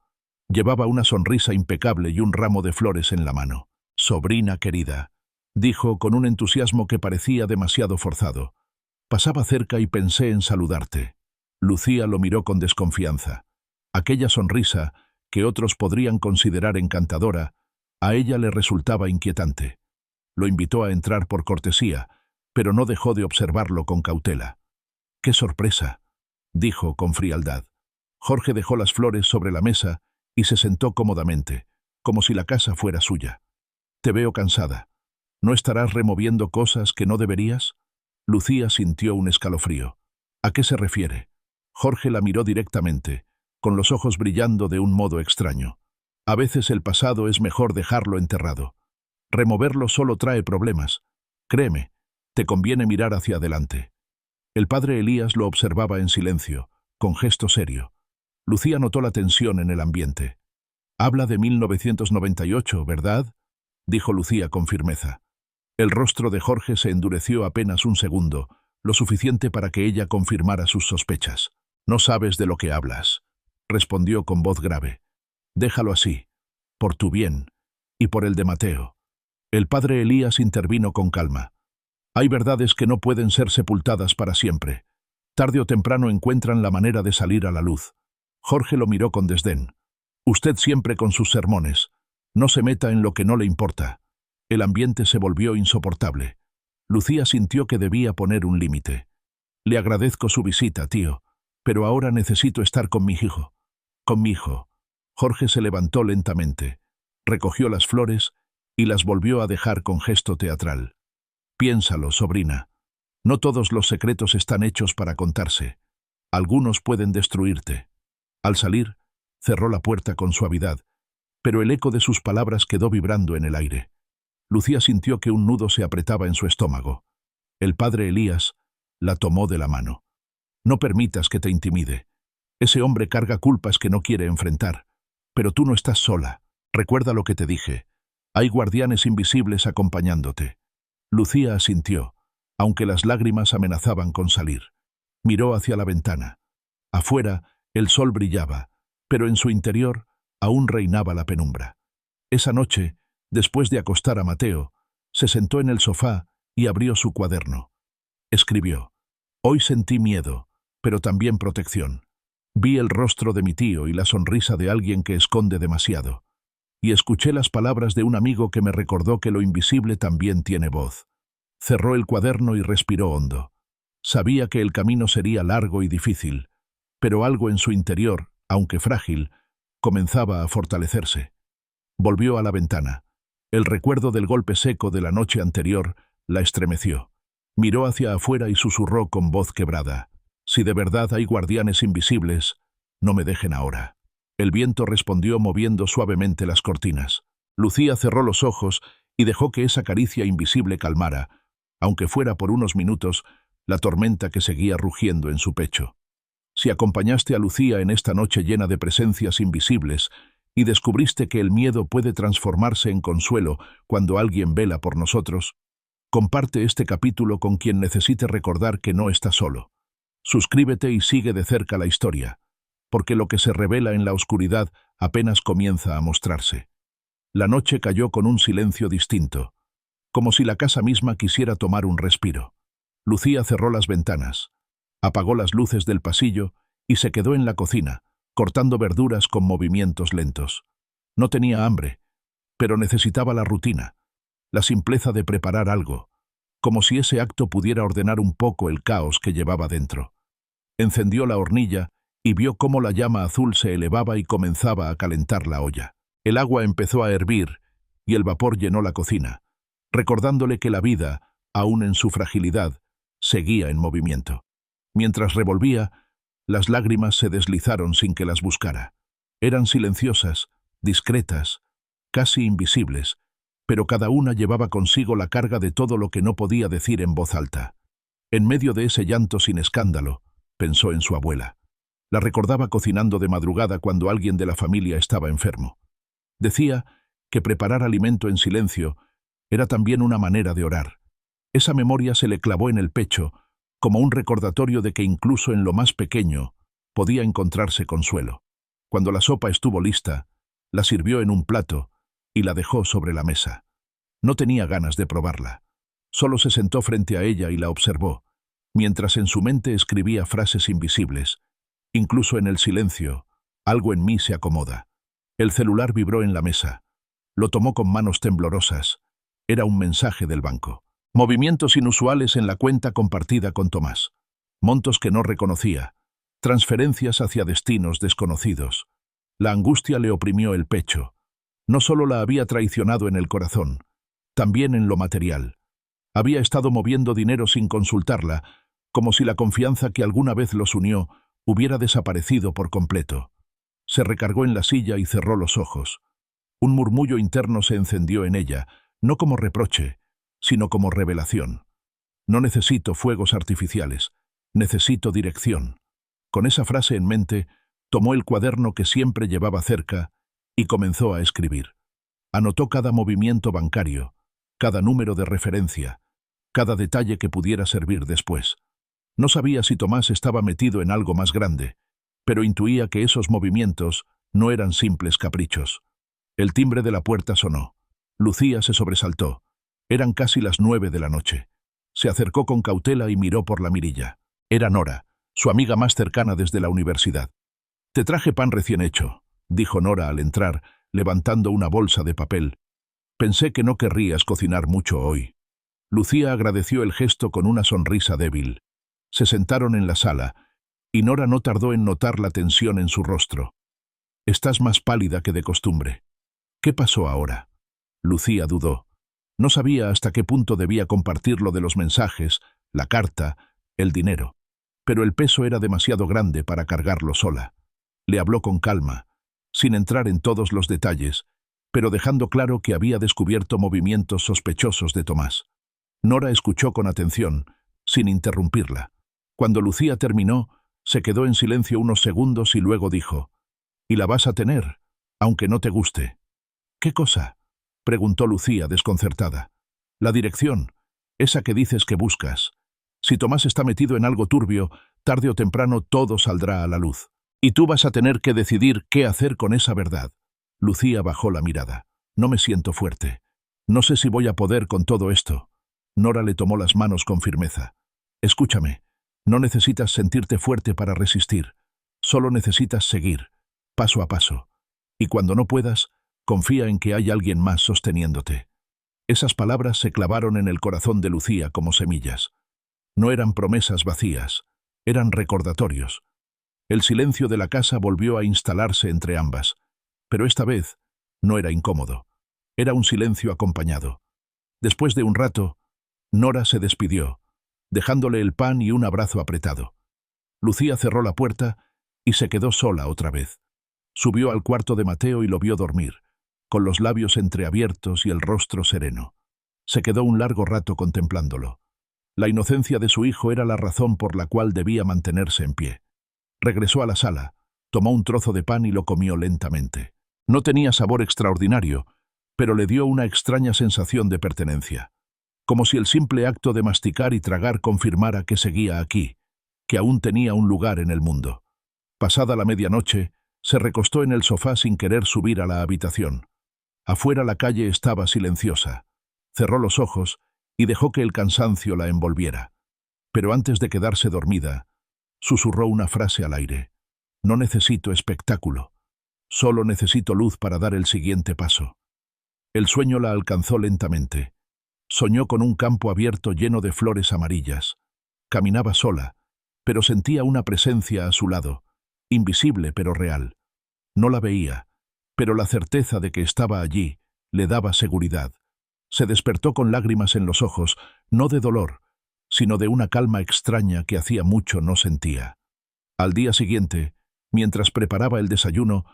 Llevaba una sonrisa impecable y un ramo de flores en la mano. «Sobrina querida», dijo con un entusiasmo que parecía demasiado forzado. «Pasaba cerca y pensé en saludarte». Lucía lo miró con desconfianza. Aquella sonrisa, que otros podrían considerar encantadora, a ella le resultaba inquietante. Lo invitó a entrar por cortesía, pero no dejó de observarlo con cautela. «¡Qué sorpresa!», dijo con frialdad. Jorge dejó las flores sobre la mesa y se sentó cómodamente, como si la casa fuera suya. «Te veo cansada. ¿No estarás removiendo cosas que no deberías?». Lucía sintió un escalofrío. «¿A qué se refiere?». Jorge la miró directamente, con los ojos brillando de un modo extraño. «A veces el pasado es mejor dejarlo enterrado. Removerlo solo trae problemas. Créeme, te conviene mirar hacia adelante». El padre Elías lo observaba en silencio, con gesto serio. Lucía notó la tensión en el ambiente. «Habla de 1998, ¿verdad?», dijo Lucía con firmeza. El rostro de Jorge se endureció apenas un segundo, lo suficiente para que ella confirmara sus sospechas. «No sabes de lo que hablas», respondió con voz grave. «Déjalo así, por tu bien y por el de Mateo». El padre Elías intervino con calma. «Hay verdades que no pueden ser sepultadas para siempre. Tarde o temprano encuentran la manera de salir a la luz». Jorge lo miró con desdén. «Usted siempre con sus sermones. No se meta en lo que no le importa». El ambiente se volvió insoportable. Lucía sintió que debía poner un límite. «Le agradezco su visita, tío, pero ahora necesito estar con mi hijo». «Con mi hijo». Jorge se levantó lentamente, recogió las flores y las volvió a dejar con gesto teatral. «Piénsalo, sobrina. No todos los secretos están hechos para contarse. Algunos pueden destruirte». Al salir, cerró la puerta con suavidad, pero el eco de sus palabras quedó vibrando en el aire. Lucía sintió que un nudo se apretaba en su estómago. El padre Elías la tomó de la mano. «No permitas que te intimide. Ese hombre carga culpas que no quiere enfrentar. Pero tú no estás sola. Recuerda lo que te dije. Hay guardianes invisibles acompañándote». Lucía asintió, aunque las lágrimas amenazaban con salir. Miró hacia la ventana. Afuera, el sol brillaba, pero en su interior aún reinaba la penumbra. Esa noche, después de acostar a Mateo, se sentó en el sofá y abrió su cuaderno. Escribió: «Hoy sentí miedo, pero también protección. Vi el rostro de mi tío y la sonrisa de alguien que esconde demasiado. Y escuché las palabras de un amigo que me recordó que lo invisible también tiene voz». Cerró el cuaderno y respiró hondo. Sabía que el camino sería largo y difícil, pero algo en su interior, aunque frágil, comenzaba a fortalecerse. Volvió a la ventana. El recuerdo del golpe seco de la noche anterior la estremeció. Miró hacia afuera y susurró con voz quebrada: «Si de verdad hay guardianes invisibles, no me dejen ahora». El viento respondió moviendo suavemente las cortinas. Lucía cerró los ojos y dejó que esa caricia invisible calmara, aunque fuera por unos minutos, la tormenta que seguía rugiendo en su pecho. Si acompañaste a Lucía en esta noche llena de presencias invisibles y descubriste que el miedo puede transformarse en consuelo cuando alguien vela por nosotros, comparte este capítulo con quien necesite recordar que no está solo. Suscríbete y sigue de cerca la historia, porque lo que se revela en la oscuridad apenas comienza a mostrarse. La noche cayó con un silencio distinto, como si la casa misma quisiera tomar un respiro. Lucía cerró las ventanas, apagó las luces del pasillo y se quedó en la cocina, cortando verduras con movimientos lentos. No tenía hambre, pero necesitaba la rutina, la simpleza de preparar algo, como si ese acto pudiera ordenar un poco el caos que llevaba dentro. Encendió la hornilla y vio cómo la llama azul se elevaba y comenzaba a calentar la olla. El agua empezó a hervir y el vapor llenó la cocina, recordándole que la vida, aún en su fragilidad, seguía en movimiento. Mientras revolvía, las lágrimas se deslizaron sin que las buscara. Eran silenciosas, discretas, casi invisibles, pero cada una llevaba consigo la carga de todo lo que no podía decir en voz alta. En medio de ese llanto sin escándalo, pensó en su abuela. La recordaba cocinando de madrugada cuando alguien de la familia estaba enfermo. Decía que preparar alimento en silencio era también una manera de orar. Esa memoria se le clavó en el pecho como un recordatorio de que incluso en lo más pequeño podía encontrarse consuelo. Cuando la sopa estuvo lista, la sirvió en un plato y la dejó sobre la mesa. No tenía ganas de probarla. Solo se sentó frente a ella y la observó, mientras en su mente escribía frases invisibles. Incluso en el silencio, algo en mí se acomoda. El celular vibró en la mesa. Lo tomó con manos temblorosas. Era un mensaje del banco. Movimientos inusuales en la cuenta compartida con Tomás. Montos que no reconocía. Transferencias hacia destinos desconocidos. La angustia le oprimió el pecho. No solo la había traicionado en el corazón, también en lo material. Había estado moviendo dinero sin consultarla, como si la confianza que alguna vez los unió hubiera desaparecido por completo. Se recargó en la silla y cerró los ojos. Un murmullo interno se encendió en ella, no como reproche, sino como revelación. No necesito fuegos artificiales, necesito dirección. Con esa frase en mente, tomó el cuaderno que siempre llevaba cerca y comenzó a escribir. Anotó cada movimiento bancario, cada número de referencia, cada detalle que pudiera servir después. No sabía si Tomás estaba metido en algo más grande, pero intuía que esos movimientos no eran simples caprichos. El timbre de la puerta sonó. Lucía se sobresaltó. Eran casi las 9 de la noche. Se acercó con cautela y miró por la mirilla. Era Nora, su amiga más cercana desde la universidad. «Te traje pan recién hecho», dijo Nora al entrar, levantando una bolsa de papel. «Pensé que no querrías cocinar mucho hoy». Lucía agradeció el gesto con una sonrisa débil. Se sentaron en la sala, y Nora no tardó en notar la tensión en su rostro. «Estás más pálida que de costumbre. ¿Qué pasó ahora?» Lucía dudó. No sabía hasta qué punto debía compartir lo de los mensajes, la carta, el dinero. Pero el peso era demasiado grande para cargarlo sola. Le habló con calma, sin entrar en todos los detalles, pero dejando claro que había descubierto movimientos sospechosos de Tomás. Nora escuchó con atención, sin interrumpirla. Cuando Lucía terminó, se quedó en silencio unos segundos y luego dijo: «Y la vas a tener, aunque no te guste». «¿Qué cosa?», preguntó Lucía desconcertada. «La dirección, esa que dices que buscas. Si Tomás está metido en algo turbio, tarde o temprano todo saldrá a la luz. Y tú vas a tener que decidir qué hacer con esa verdad». Lucía bajó la mirada. «No me siento fuerte. No sé si voy a poder con todo esto». Nora le tomó las manos con firmeza. «Escúchame, no necesitas sentirte fuerte para resistir. Solo necesitas seguir, paso a paso. Y cuando no puedas, confía en que hay alguien más sosteniéndote». Esas palabras se clavaron en el corazón de Lucía como semillas. No eran promesas vacías, eran recordatorios. El silencio de la casa volvió a instalarse entre ambas, pero esta vez no era incómodo. Era un silencio acompañado. Después de un rato, Nora se despidió, dejándole el pan y un abrazo apretado. Lucía cerró la puerta y se quedó sola otra vez. Subió al cuarto de Mateo y lo vio dormir, con los labios entreabiertos y el rostro sereno. Se quedó un largo rato contemplándolo. La inocencia de su hijo era la razón por la cual debía mantenerse en pie. Regresó a la sala, tomó un trozo de pan y lo comió lentamente. No tenía sabor extraordinario, pero le dio una extraña sensación de pertenencia. Como si el simple acto de masticar y tragar confirmara que seguía aquí, que aún tenía un lugar en el mundo. Pasada la medianoche, se recostó en el sofá sin querer subir a la habitación. Afuera la calle estaba silenciosa. Cerró los ojos y dejó que el cansancio la envolviera. Pero antes de quedarse dormida, susurró una frase al aire. «No necesito espectáculo. Solo necesito luz para dar el siguiente paso». El sueño la alcanzó lentamente. Soñó con un campo abierto lleno de flores amarillas. Caminaba sola, pero sentía una presencia a su lado, invisible pero real. No la veía, pero la certeza de que estaba allí le daba seguridad. Se despertó con lágrimas en los ojos, no de dolor, sino de una calma extraña que hacía mucho no sentía. Al día siguiente, mientras preparaba el desayuno,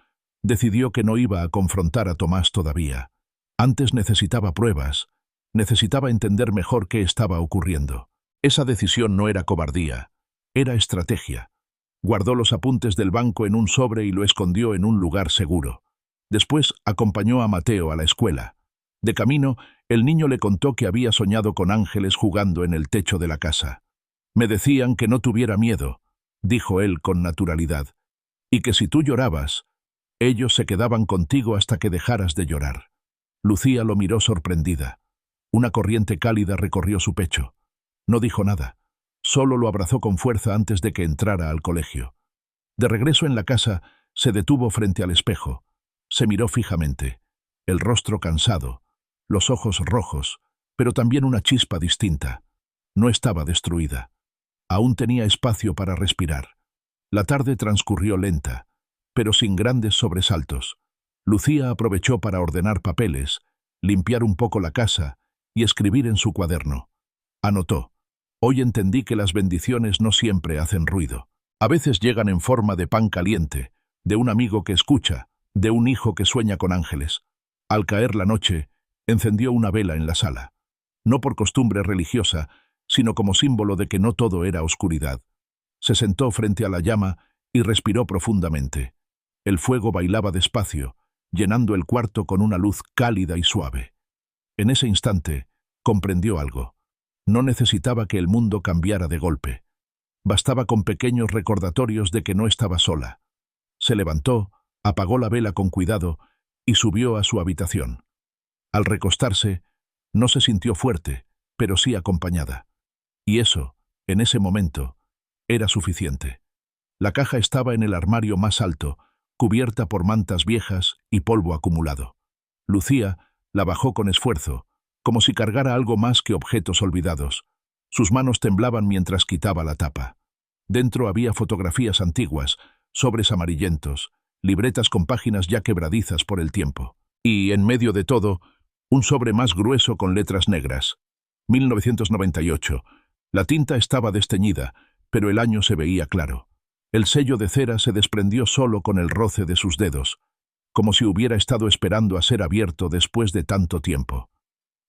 decidió que no iba a confrontar a Tomás todavía. Antes necesitaba pruebas, necesitaba entender mejor qué estaba ocurriendo. Esa decisión no era cobardía, era estrategia. Guardó los apuntes del banco en un sobre y lo escondió en un lugar seguro. Después acompañó a Mateo a la escuela. De camino, el niño le contó que había soñado con ángeles jugando en el techo de la casa. «Me decían que no tuviera miedo», dijo él con naturalidad, «y que si tú llorabas, ellos se quedaban contigo hasta que dejaras de llorar». Lucía lo miró sorprendida. Una corriente cálida recorrió su pecho. No dijo nada, solo lo abrazó con fuerza antes de que entrara al colegio. De regreso en la casa, se detuvo frente al espejo. Se miró fijamente, el rostro cansado, los ojos rojos, pero también una chispa distinta. No estaba destruida. Aún tenía espacio para respirar. La tarde transcurrió lenta, pero sin grandes sobresaltos. Lucía aprovechó para ordenar papeles, limpiar un poco la casa y escribir en su cuaderno. Anotó: «Hoy entendí que las bendiciones no siempre hacen ruido. A veces llegan en forma de pan caliente, de un amigo que escucha, de un hijo que sueña con ángeles». Al caer la noche, encendió una vela en la sala. No por costumbre religiosa, sino como símbolo de que no todo era oscuridad. Se sentó frente a la llama y respiró profundamente. El fuego bailaba despacio, llenando el cuarto con una luz cálida y suave. En ese instante, comprendió algo. No necesitaba que el mundo cambiara de golpe. Bastaba con pequeños recordatorios de que no estaba sola. Se levantó, apagó la vela con cuidado y subió a su habitación. Al recostarse, no se sintió fuerte, pero sí acompañada. Y eso, en ese momento, era suficiente. La caja estaba en el armario más alto, cubierta por mantas viejas y polvo acumulado. Lucía la bajó con esfuerzo, como si cargara algo más que objetos olvidados. Sus manos temblaban mientras quitaba la tapa. Dentro había fotografías antiguas, sobres amarillentos, libretas con páginas ya quebradizas por el tiempo. Y, en medio de todo, un sobre más grueso con letras negras. 1998. La tinta estaba desteñida, pero el año se veía claro. El sello de cera se desprendió solo con el roce de sus dedos, como si hubiera estado esperando a ser abierto después de tanto tiempo.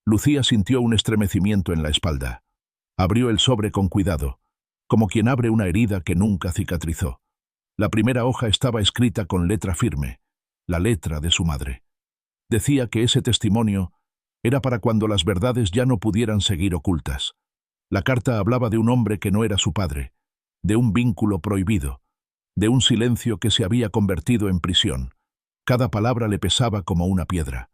Lucía sintió un estremecimiento en la espalda. Abrió el sobre con cuidado, como quien abre una herida que nunca cicatrizó. La primera hoja estaba escrita con letra firme, la letra de su madre. Decía que ese testimonio era para cuando las verdades ya no pudieran seguir ocultas. La carta hablaba de un hombre que no era su padre, de un vínculo prohibido, de un silencio que se había convertido en prisión. Cada palabra le pesaba como una piedra.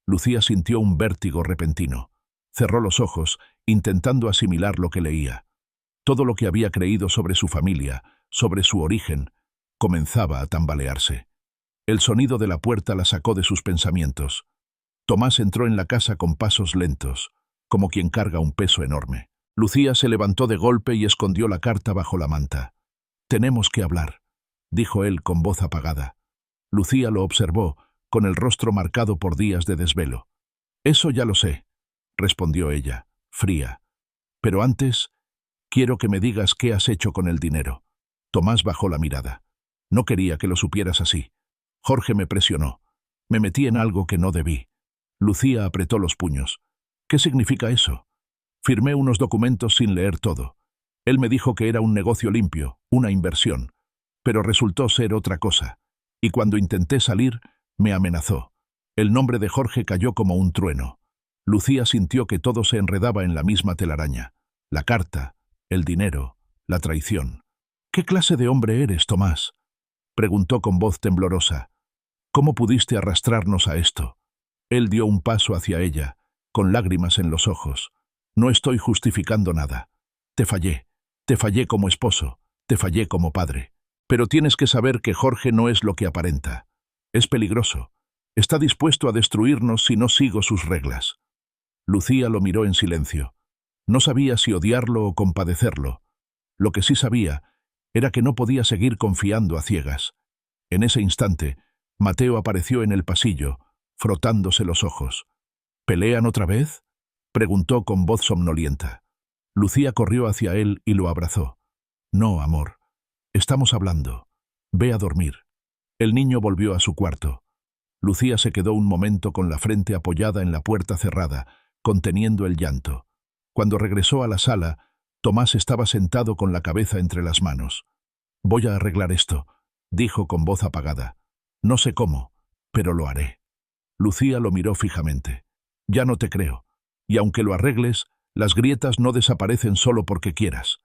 Lucía sintió un vértigo repentino. Cerró los ojos, intentando asimilar lo que leía. Todo lo que había creído sobre su familia, sobre su origen, comenzaba a tambalearse. El sonido de la puerta la sacó de sus pensamientos. Tomás entró en la casa con pasos lentos, como quien carga un peso enorme. Lucía se levantó de golpe y escondió la carta bajo la manta. «Tenemos que hablar», dijo él con voz apagada. Lucía lo observó, con el rostro marcado por días de desvelo. «Eso ya lo sé», respondió ella, fría. «Pero antes, quiero que me digas qué has hecho con el dinero». Tomás bajó la mirada. «No quería que lo supieras así. Jorge me presionó. Me metí en algo que no debí». Lucía apretó los puños. «¿Qué significa eso?» «Firmé unos documentos sin leer todo. Él me dijo que era un negocio limpio, una inversión, pero resultó ser otra cosa. Y cuando intenté salir, me amenazó. El nombre de Jorge cayó como un trueno». Lucía sintió que todo se enredaba en la misma telaraña. La carta, el dinero, la traición. «¿Qué clase de hombre eres, Tomás?», preguntó con voz temblorosa. «¿Cómo pudiste arrastrarnos a esto?». Él dio un paso hacia ella, con lágrimas en los ojos. «No estoy justificando nada. Te fallé como esposo, te fallé como padre. Pero tienes que saber que Jorge no es lo que aparenta. Es peligroso. Está dispuesto a destruirnos si no sigo sus reglas». Lucía lo miró en silencio. No sabía si odiarlo o compadecerlo. Lo que sí sabía era que no podía seguir confiando a ciegas. En ese instante, Mateo apareció en el pasillo, frotándose los ojos. «¿Pelean otra vez?», preguntó con voz somnolienta. Lucía corrió hacia él y lo abrazó. «No, amor. Estamos hablando. Ve a dormir». El niño volvió a su cuarto. Lucía se quedó un momento con la frente apoyada en la puerta cerrada, conteniendo el llanto. Cuando regresó a la sala, Tomás estaba sentado con la cabeza entre las manos. «Voy a arreglar esto», dijo con voz apagada. «No sé cómo, pero lo haré». Lucía lo miró fijamente. «Ya no te creo. Y aunque lo arregles, las grietas no desaparecen solo porque quieras».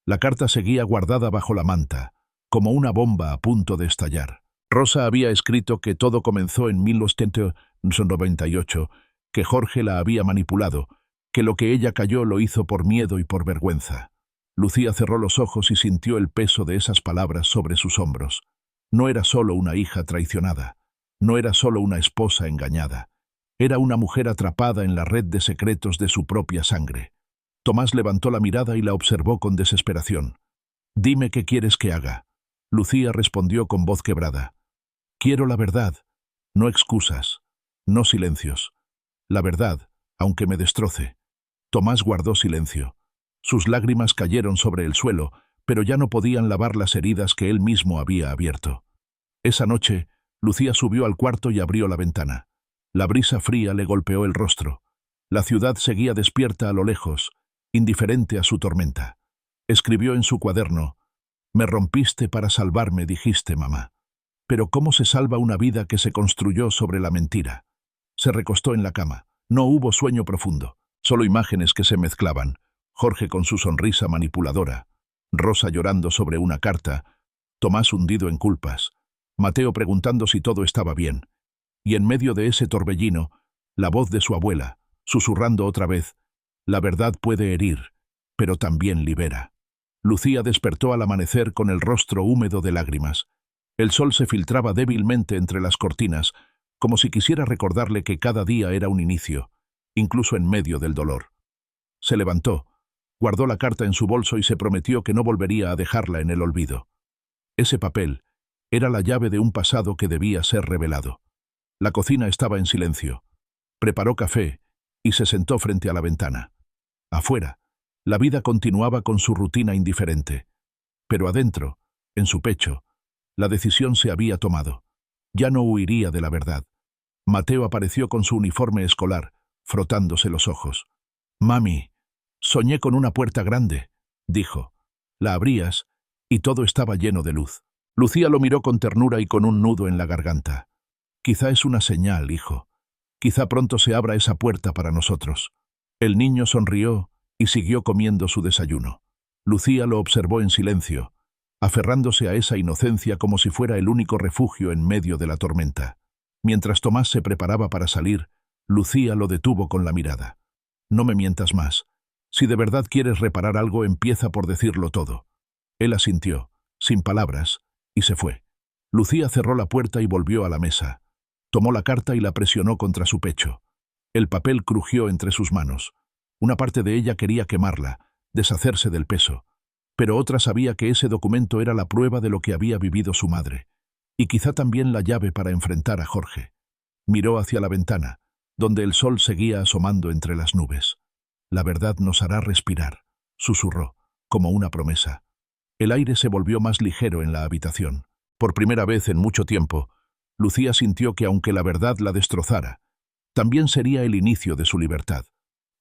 La carta seguía guardada bajo la manta, como una bomba a punto de estallar. Rosa había escrito que todo comenzó en 1998, que Jorge la había manipulado, que lo que ella cayó lo hizo por miedo y por vergüenza. Lucía cerró los ojos y sintió el peso de esas palabras sobre sus hombros. No era solo una hija traicionada, no era solo una esposa engañada, era una mujer atrapada en la red de secretos de su propia sangre. Tomás levantó la mirada y la observó con desesperación. «Dime qué quieres que haga». Lucía respondió con voz quebrada. «Quiero la verdad, no excusas, no silencios. La verdad, aunque me destroce». Tomás guardó silencio. Sus lágrimas cayeron sobre el suelo, pero ya no podían lavar las heridas que él mismo había abierto. Esa noche, Lucía subió al cuarto y abrió la ventana. La brisa fría le golpeó el rostro. La ciudad seguía despierta a lo lejos, indiferente a su tormenta. Escribió en su cuaderno: «Me rompiste para salvarme», dijiste, mamá. Pero ¿cómo se salva una vida que se construyó sobre la mentira? Se recostó en la cama. No hubo sueño profundo, solo imágenes que se mezclaban. Jorge con su sonrisa manipuladora, Rosa llorando sobre una carta, Tomás hundido en culpas, Mateo preguntando si todo estaba bien. Y en medio de ese torbellino, la voz de su abuela, susurrando otra vez: «La verdad puede herir, pero también libera». Lucía despertó al amanecer con el rostro húmedo de lágrimas. El sol se filtraba débilmente entre las cortinas, como si quisiera recordarle que cada día era un inicio, incluso en medio del dolor. Se levantó, guardó la carta en su bolso y se prometió que no volvería a dejarla en el olvido. Ese papel era la llave de un pasado que debía ser revelado. La cocina estaba en silencio. Preparó café y se sentó frente a la ventana. Afuera, la vida continuaba con su rutina indiferente. Pero adentro, en su pecho, la decisión se había tomado. Ya no huiría de la verdad. Mateo apareció con su uniforme escolar, frotándose los ojos. «Mami, soñé con una puerta grande», dijo. «La abrías y todo estaba lleno de luz». Lucía lo miró con ternura y con un nudo en la garganta. «Quizá es una señal, hijo. Quizá pronto se abra esa puerta para nosotros». El niño sonrió y siguió comiendo su desayuno. Lucía lo observó en silencio, aferrándose a esa inocencia como si fuera el único refugio en medio de la tormenta. Mientras Tomás se preparaba para salir, Lucía lo detuvo con la mirada. «No me mientas más. Si de verdad quieres reparar algo, empieza por decirlo todo». Él asintió, sin palabras, y se fue. Lucía cerró la puerta y volvió a la mesa. Tomó la carta y la presionó contra su pecho. El papel crujió entre sus manos. Una parte de ella quería quemarla, deshacerse del peso, pero otra sabía que ese documento era la prueba de lo que había vivido su madre, y quizá también la llave para enfrentar a Jorge. Miró hacia la ventana, donde el sol seguía asomando entre las nubes. «La verdad nos hará respirar», susurró, como una promesa. El aire se volvió más ligero en la habitación. Por primera vez en mucho tiempo, Lucía sintió que aunque la verdad la destrozara, también sería el inicio de su libertad.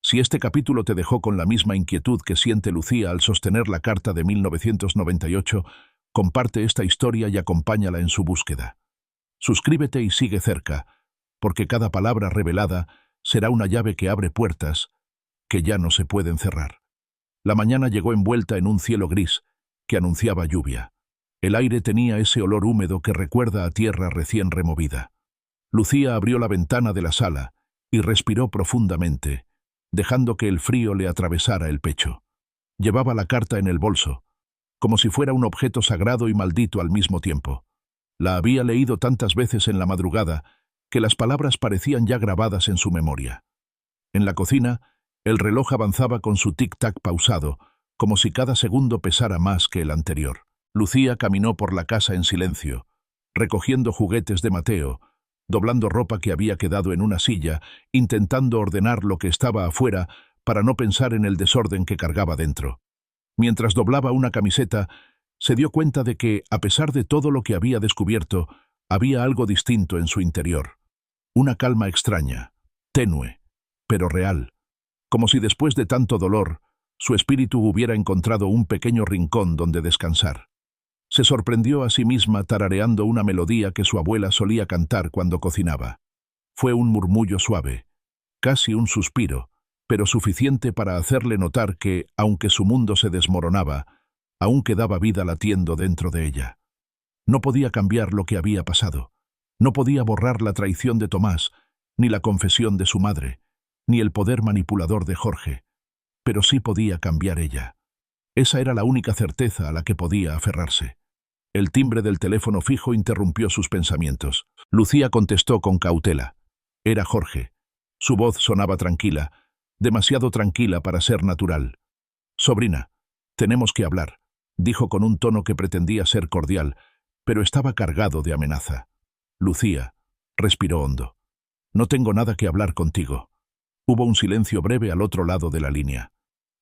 Si este capítulo te dejó con la misma inquietud que siente Lucía al sostener la carta de 1998, comparte esta historia y acompáñala en su búsqueda. Suscríbete y sigue cerca, porque cada palabra revelada será una llave que abre puertas que ya no se pueden cerrar. La mañana llegó envuelta en un cielo gris que anunciaba lluvia. El aire tenía ese olor húmedo que recuerda a tierra recién removida. Lucía abrió la ventana de la sala y respiró profundamente, dejando que el frío le atravesara el pecho. Llevaba la carta en el bolso, como si fuera un objeto sagrado y maldito al mismo tiempo. La había leído tantas veces en la madrugada que las palabras parecían ya grabadas en su memoria. En la cocina, el reloj avanzaba con su tic-tac pausado, como si cada segundo pesara más que el anterior. Lucía caminó por la casa en silencio, recogiendo juguetes de Mateo, doblando ropa que había quedado en una silla, intentando ordenar lo que estaba afuera para no pensar en el desorden que cargaba dentro. Mientras doblaba una camiseta, se dio cuenta de que, a pesar de todo lo que había descubierto, había algo distinto en su interior. Una calma extraña, tenue, pero real, como si después de tanto dolor, su espíritu hubiera encontrado un pequeño rincón donde descansar. Se sorprendió a sí misma tarareando una melodía que su abuela solía cantar cuando cocinaba. Fue un murmullo suave, casi un suspiro, pero suficiente para hacerle notar que, aunque su mundo se desmoronaba, aún quedaba vida latiendo dentro de ella. No podía cambiar lo que había pasado. No podía borrar la traición de Tomás, ni la confesión de su madre, ni el poder manipulador de Jorge. Pero sí podía cambiar ella. Esa era la única certeza a la que podía aferrarse. El timbre del teléfono fijo interrumpió sus pensamientos. Lucía contestó con cautela. Era Jorge. Su voz sonaba tranquila, demasiado tranquila para ser natural. «Sobrina, tenemos que hablar», dijo con un tono que pretendía ser cordial, pero estaba cargado de amenaza. «Lucía», respiró hondo. «No tengo nada que hablar contigo». Hubo un silencio breve al otro lado de la línea.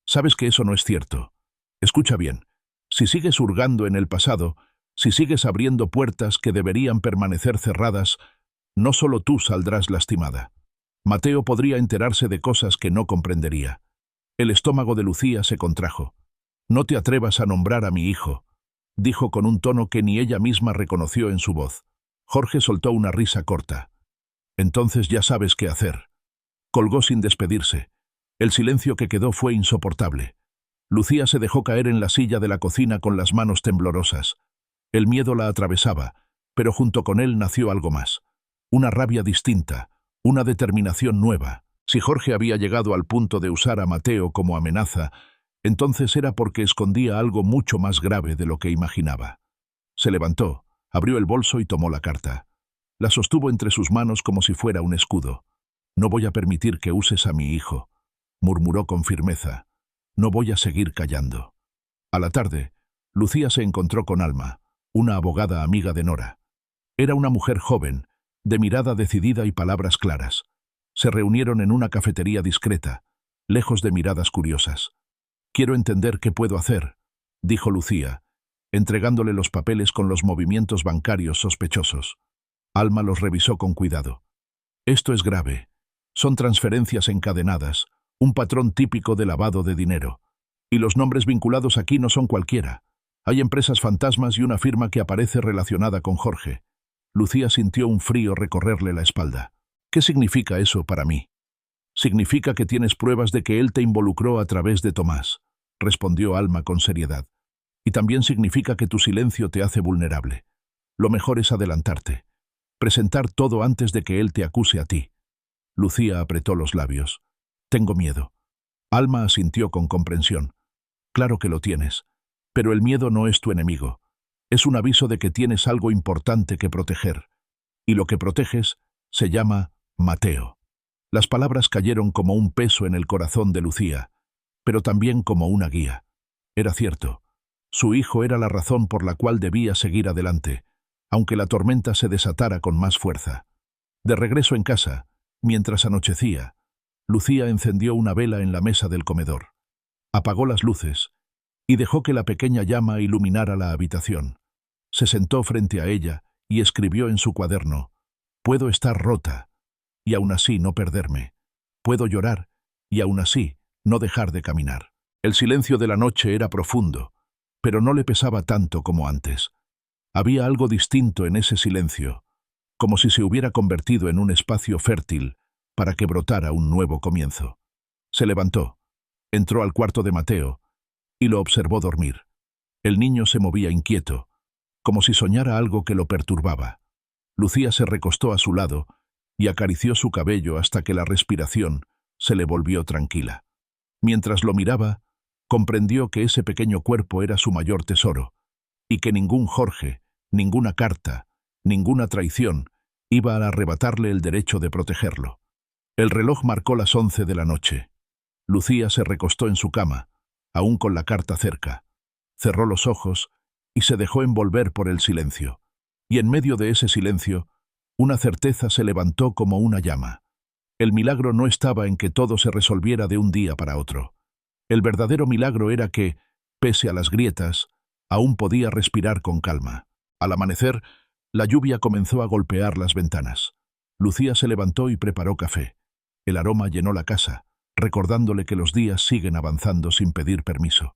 «Sabes que eso no es cierto. Escucha bien. Si sigues hurgando en el pasado, si sigues abriendo puertas que deberían permanecer cerradas, no solo tú saldrás lastimada. Mateo podría enterarse de cosas que no comprendería». El estómago de Lucía se contrajo. «No te atrevas a nombrar a mi hijo», dijo con un tono que ni ella misma reconoció en su voz. Jorge soltó una risa corta. «Entonces ya sabes qué hacer». Colgó sin despedirse. El silencio que quedó fue insoportable. Lucía se dejó caer en la silla de la cocina con las manos temblorosas. El miedo la atravesaba, pero junto con él nació algo más. Una rabia distinta, una determinación nueva. Si Jorge había llegado al punto de usar a Mateo como amenaza, entonces era porque escondía algo mucho más grave de lo que imaginaba. Se levantó, abrió el bolso y tomó la carta. La sostuvo entre sus manos como si fuera un escudo. «No voy a permitir que uses a mi hijo», murmuró con firmeza. «No voy a seguir callando». A la tarde, Lucía se encontró con Alma, una abogada amiga de Nora. Era una mujer joven, de mirada decidida y palabras claras. Se reunieron en una cafetería discreta, lejos de miradas curiosas. «Quiero entender qué puedo hacer», dijo Lucía, entregándole los papeles con los movimientos bancarios sospechosos. Alma los revisó con cuidado. «Esto es grave. Son transferencias encadenadas, un patrón típico de lavado de dinero. Y los nombres vinculados aquí no son cualquiera. Hay empresas fantasmas y una firma que aparece relacionada con Jorge». Lucía sintió un frío recorrerle la espalda. «¿Qué significa eso para mí?» «Significa que tienes pruebas de que él te involucró a través de Tomás», respondió Alma con seriedad. «Y también significa que tu silencio te hace vulnerable. Lo mejor es adelantarte. Presentar todo antes de que él te acuse a ti». Lucía apretó los labios. «Tengo miedo». Alma asintió con comprensión. «Claro que lo tienes. Pero el miedo no es tu enemigo. Es un aviso de que tienes algo importante que proteger. Y lo que proteges se llama Mateo». Las palabras cayeron como un peso en el corazón de Lucía, pero también como una guía. Era cierto. Su hijo era la razón por la cual debía seguir adelante, aunque la tormenta se desatara con más fuerza. De regreso en casa, mientras anochecía, Lucía encendió una vela en la mesa del comedor. Apagó las luces y dejó que la pequeña llama iluminara la habitación. Se sentó frente a ella y escribió en su cuaderno: «Puedo estar rota y aún así no perderme. Puedo llorar y aún así no dejar de caminar». El silencio de la noche era profundo, pero no le pesaba tanto como antes. Había algo distinto en ese silencio, como si se hubiera convertido en un espacio fértil para que brotara un nuevo comienzo. Se levantó, entró al cuarto de Mateo y lo observó dormir. El niño se movía inquieto, como si soñara algo que lo perturbaba. Lucía se recostó a su lado y acarició su cabello hasta que la respiración se le volvió tranquila. Mientras lo miraba, comprendió que ese pequeño cuerpo era su mayor tesoro, y que ningún Jorge, ninguna carta, ninguna traición iba a arrebatarle el derecho de protegerlo. El reloj marcó las 11 de la noche. Lucía se recostó en su cama, aún con la carta cerca. Cerró los ojos y se dejó envolver por el silencio. Y en medio de ese silencio, una certeza se levantó como una llama. El milagro no estaba en que todo se resolviera de un día para otro. El verdadero milagro era que, pese a las grietas, aún podía respirar con calma. Al amanecer, la lluvia comenzó a golpear las ventanas. Lucía se levantó y preparó café. El aroma llenó la casa, recordándole que los días siguen avanzando sin pedir permiso.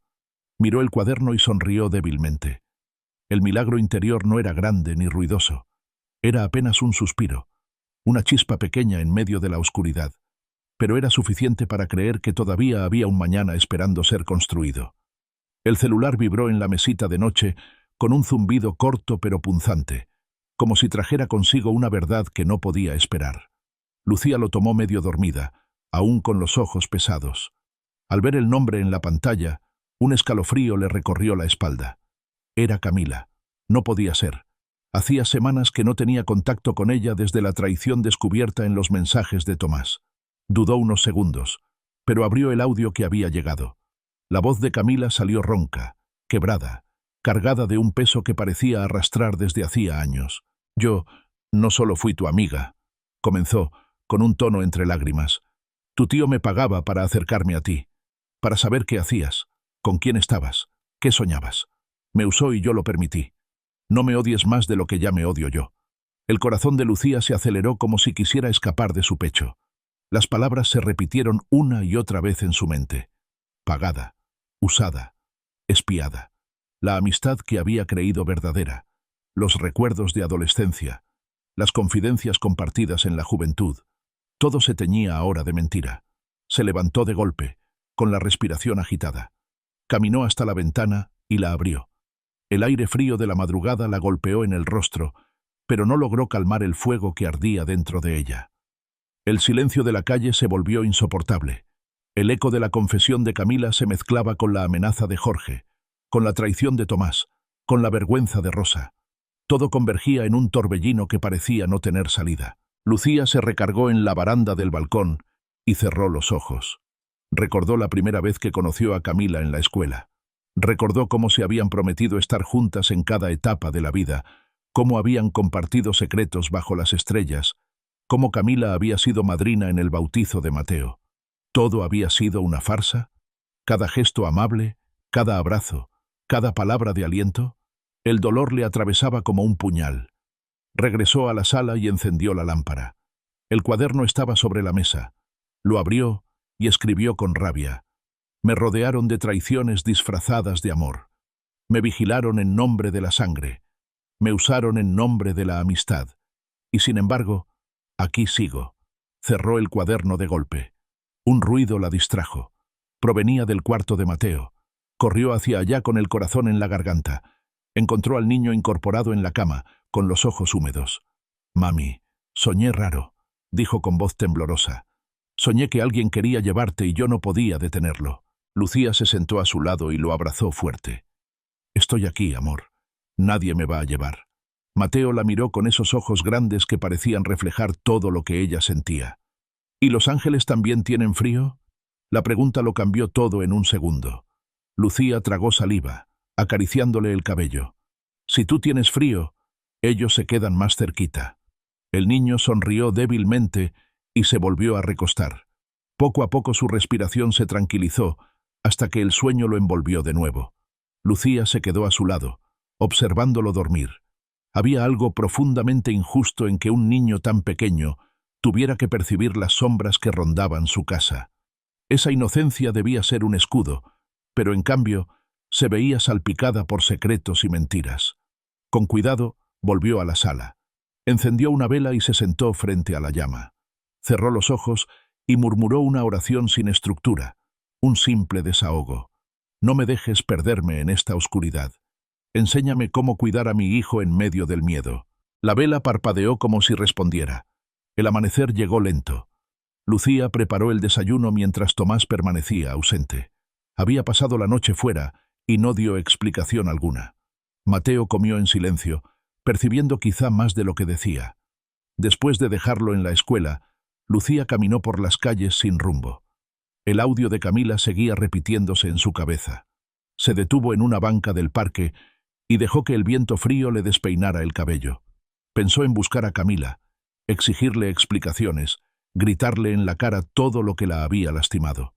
Miró el cuaderno y sonrió débilmente. El milagro interior no era grande ni ruidoso. Era apenas un suspiro, una chispa pequeña en medio de la oscuridad, pero era suficiente para creer que todavía había un mañana esperando ser construido. El celular vibró en la mesita de noche con un zumbido corto pero punzante, como si trajera consigo una verdad que no podía esperar. Lucía lo tomó medio dormida, aún con los ojos pesados. Al ver el nombre en la pantalla, un escalofrío le recorrió la espalda. Era Camila. No podía ser. Hacía semanas que no tenía contacto con ella desde la traición descubierta en los mensajes de Tomás. Dudó unos segundos, pero abrió el audio que había llegado. La voz de Camila salió ronca, quebrada, cargada de un peso que parecía arrastrar desde hacía años. «Yo no solo fui tu amiga», comenzó, con un tono entre lágrimas. «Tu tío me pagaba para acercarme a ti, para saber qué hacías, con quién estabas, qué soñabas. Me usó y yo lo permití. No me odies más de lo que ya me odio yo». El corazón de Lucía se aceleró como si quisiera escapar de su pecho. Las palabras se repitieron una y otra vez en su mente. Pagada, usada, espiada. La amistad que había creído verdadera, los recuerdos de adolescencia, las confidencias compartidas en la juventud. Todo se teñía ahora de mentira. Se levantó de golpe, con la respiración agitada. Caminó hasta la ventana y la abrió. El aire frío de la madrugada la golpeó en el rostro, pero no logró calmar el fuego que ardía dentro de ella. El silencio de la calle se volvió insoportable. El eco de la confesión de Camila se mezclaba con la amenaza de Jorge, con la traición de Tomás, con la vergüenza de Rosa. Todo convergía en un torbellino que parecía no tener salida. Lucía se recargó en la baranda del balcón y cerró los ojos. Recordó la primera vez que conoció a Camila en la escuela. Recordó cómo se habían prometido estar juntas en cada etapa de la vida, cómo habían compartido secretos bajo las estrellas, cómo Camila había sido madrina en el bautizo de Mateo. ¿Todo había sido una farsa? ¿Cada gesto amable? ¿Cada abrazo? ¿Cada palabra de aliento? El dolor le atravesaba como un puñal. Regresó a la sala y encendió la lámpara. El cuaderno estaba sobre la mesa. Lo abrió y escribió con rabia. Me rodearon de traiciones disfrazadas de amor. Me vigilaron en nombre de la sangre. Me usaron en nombre de la amistad. Y sin embargo, aquí sigo. Cerró el cuaderno de golpe. Un ruido la distrajo. Provenía del cuarto de Mateo. Corrió hacia allá con el corazón en la garganta. Encontró al niño incorporado en la cama, con los ojos húmedos. «Mami, soñé raro», dijo con voz temblorosa. «Soñé que alguien quería llevarte y yo no podía detenerlo». Lucía se sentó a su lado y lo abrazó fuerte. «Estoy aquí, amor. Nadie me va a llevar». Mateo la miró con esos ojos grandes que parecían reflejar todo lo que ella sentía. «¿Y los ángeles también tienen frío?». La pregunta lo cambió todo en un segundo. Lucía tragó saliva, acariciándole el cabello. «Si tú tienes frío, ellos se quedan más cerquita». El niño sonrió débilmente y se volvió a recostar. Poco a poco su respiración se tranquilizó, hasta que el sueño lo envolvió de nuevo. Lucía se quedó a su lado, observándolo dormir. Había algo profundamente injusto en que un niño tan pequeño tuviera que percibir las sombras que rondaban su casa. Esa inocencia debía ser un escudo, pero en cambio se veía salpicada por secretos y mentiras. Con cuidado, volvió a la sala. Encendió una vela y se sentó frente a la llama. Cerró los ojos y murmuró una oración sin estructura, un simple desahogo. «No me dejes perderme en esta oscuridad. Enséñame cómo cuidar a mi hijo en medio del miedo». La vela parpadeó como si respondiera. El amanecer llegó lento. Lucía preparó el desayuno mientras Tomás permanecía ausente. Había pasado la noche fuera y no dio explicación alguna. Mateo comió en silencio, percibiendo quizá más de lo que decía. Después de dejarlo en la escuela, Lucía caminó por las calles sin rumbo. El audio de Camila seguía repitiéndose en su cabeza. Se detuvo en una banca del parque y dejó que el viento frío le despeinara el cabello. Pensó en buscar a Camila, exigirle explicaciones, gritarle en la cara todo lo que la había lastimado.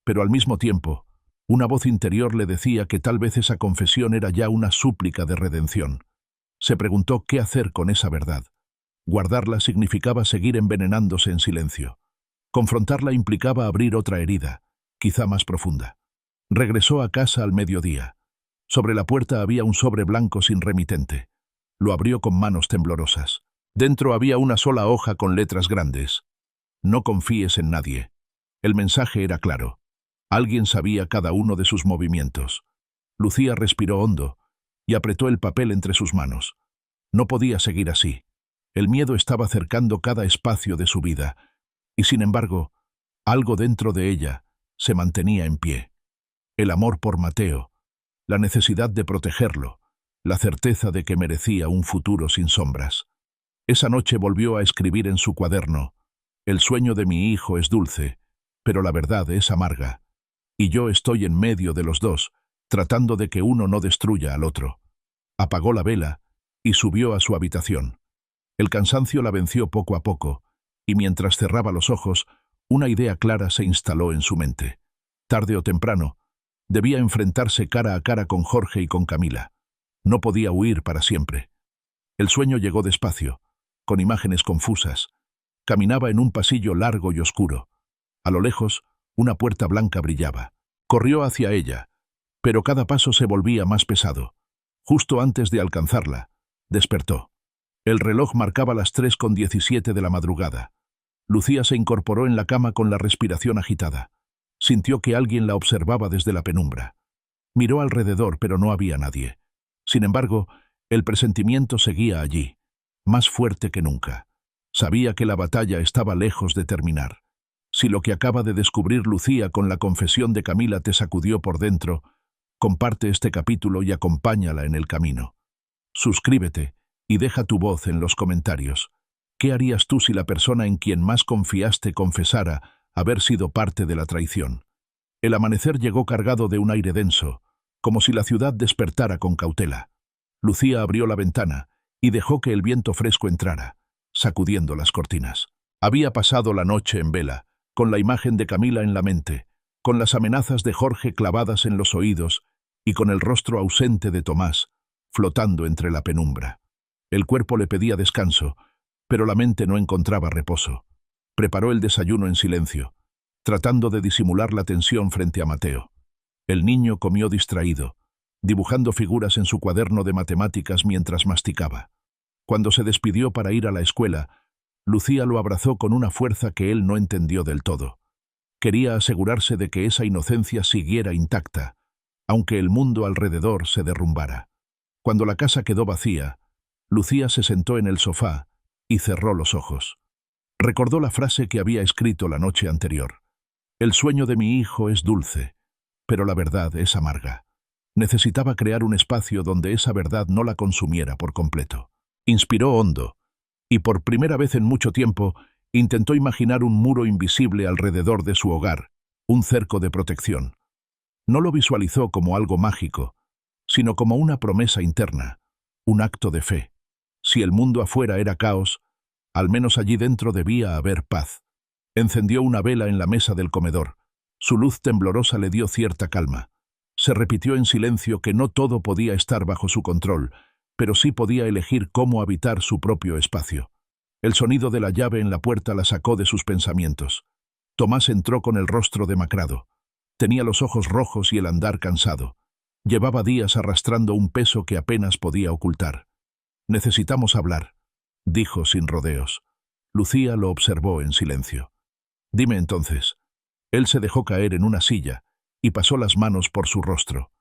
Pero al mismo tiempo, una voz interior le decía que tal vez esa confesión era ya una súplica de redención. Se preguntó qué hacer con esa verdad. Guardarla significaba seguir envenenándose en silencio. Confrontarla implicaba abrir otra herida, quizá más profunda. Regresó a casa al mediodía. Sobre la puerta había un sobre blanco sin remitente. Lo abrió con manos temblorosas. Dentro había una sola hoja con letras grandes. No confíes en nadie. El mensaje era claro. Alguien sabía cada uno de sus movimientos. Lucía respiró hondo y apretó el papel entre sus manos. No podía seguir así. El miedo estaba cercando cada espacio de su vida, y sin embargo, algo dentro de ella se mantenía en pie. El amor por Mateo, la necesidad de protegerlo, la certeza de que merecía un futuro sin sombras. Esa noche volvió a escribir en su cuaderno: «El sueño de mi hijo es dulce, pero la verdad es amarga. Y yo estoy en medio de los dos, tratando de que uno no destruya al otro». Apagó la vela y subió a su habitación. El cansancio la venció poco a poco, y mientras cerraba los ojos, una idea clara se instaló en su mente. Tarde o temprano, debía enfrentarse cara a cara con Jorge y con Camila. No podía huir para siempre. El sueño llegó despacio, con imágenes confusas. Caminaba en un pasillo largo y oscuro. A lo lejos, una puerta blanca brillaba. Corrió hacia ella, pero cada paso se volvía más pesado. Justo antes de alcanzarla, despertó. El reloj marcaba las 3:17 de la madrugada. Lucía se incorporó en la cama con la respiración agitada. Sintió que alguien la observaba desde la penumbra. Miró alrededor, pero no había nadie. Sin embargo, el presentimiento seguía allí, más fuerte que nunca. Sabía que la batalla estaba lejos de terminar. Si lo que acaba de descubrir Lucía con la confesión de Camila te sacudió por dentro, comparte este capítulo y acompáñala en el camino. Suscríbete y deja tu voz en los comentarios. ¿Qué harías tú si la persona en quien más confiaste confesara haber sido parte de la traición? El amanecer llegó cargado de un aire denso, como si la ciudad despertara con cautela. Lucía abrió la ventana y dejó que el viento fresco entrara, sacudiendo las cortinas. Había pasado la noche en vela, con la imagen de Camila en la mente, con las amenazas de Jorge clavadas en los oídos y con el rostro ausente de Tomás, flotando entre la penumbra. El cuerpo le pedía descanso, pero la mente no encontraba reposo. Preparó el desayuno en silencio, tratando de disimular la tensión frente a Mateo. El niño comió distraído, dibujando figuras en su cuaderno de matemáticas mientras masticaba. Cuando se despidió para ir a la escuela, Lucía lo abrazó con una fuerza que él no entendió del todo. Quería asegurarse de que esa inocencia siguiera intacta, aunque el mundo alrededor se derrumbara. Cuando la casa quedó vacía, Lucía se sentó en el sofá y cerró los ojos. Recordó la frase que había escrito la noche anterior. «El sueño de mi hijo es dulce, pero la verdad es amarga». Necesitaba crear un espacio donde esa verdad no la consumiera por completo. Inspiró hondo, y por primera vez en mucho tiempo intentó imaginar un muro invisible alrededor de su hogar, un cerco de protección. No lo visualizó como algo mágico, sino como una promesa interna, un acto de fe. Si el mundo afuera era caos, al menos allí dentro debía haber paz. Encendió una vela en la mesa del comedor. Su luz temblorosa le dio cierta calma. Se repitió en silencio que no todo podía estar bajo su control, pero sí podía elegir cómo habitar su propio espacio. El sonido de la llave en la puerta la sacó de sus pensamientos. Tomás entró con el rostro demacrado. Tenía los ojos rojos y el andar cansado. Llevaba días arrastrando un peso que apenas podía ocultar. «Necesitamos hablar», dijo sin rodeos. Lucía lo observó en silencio. «Dime entonces». Él se dejó caer en una silla y pasó las manos por su rostro.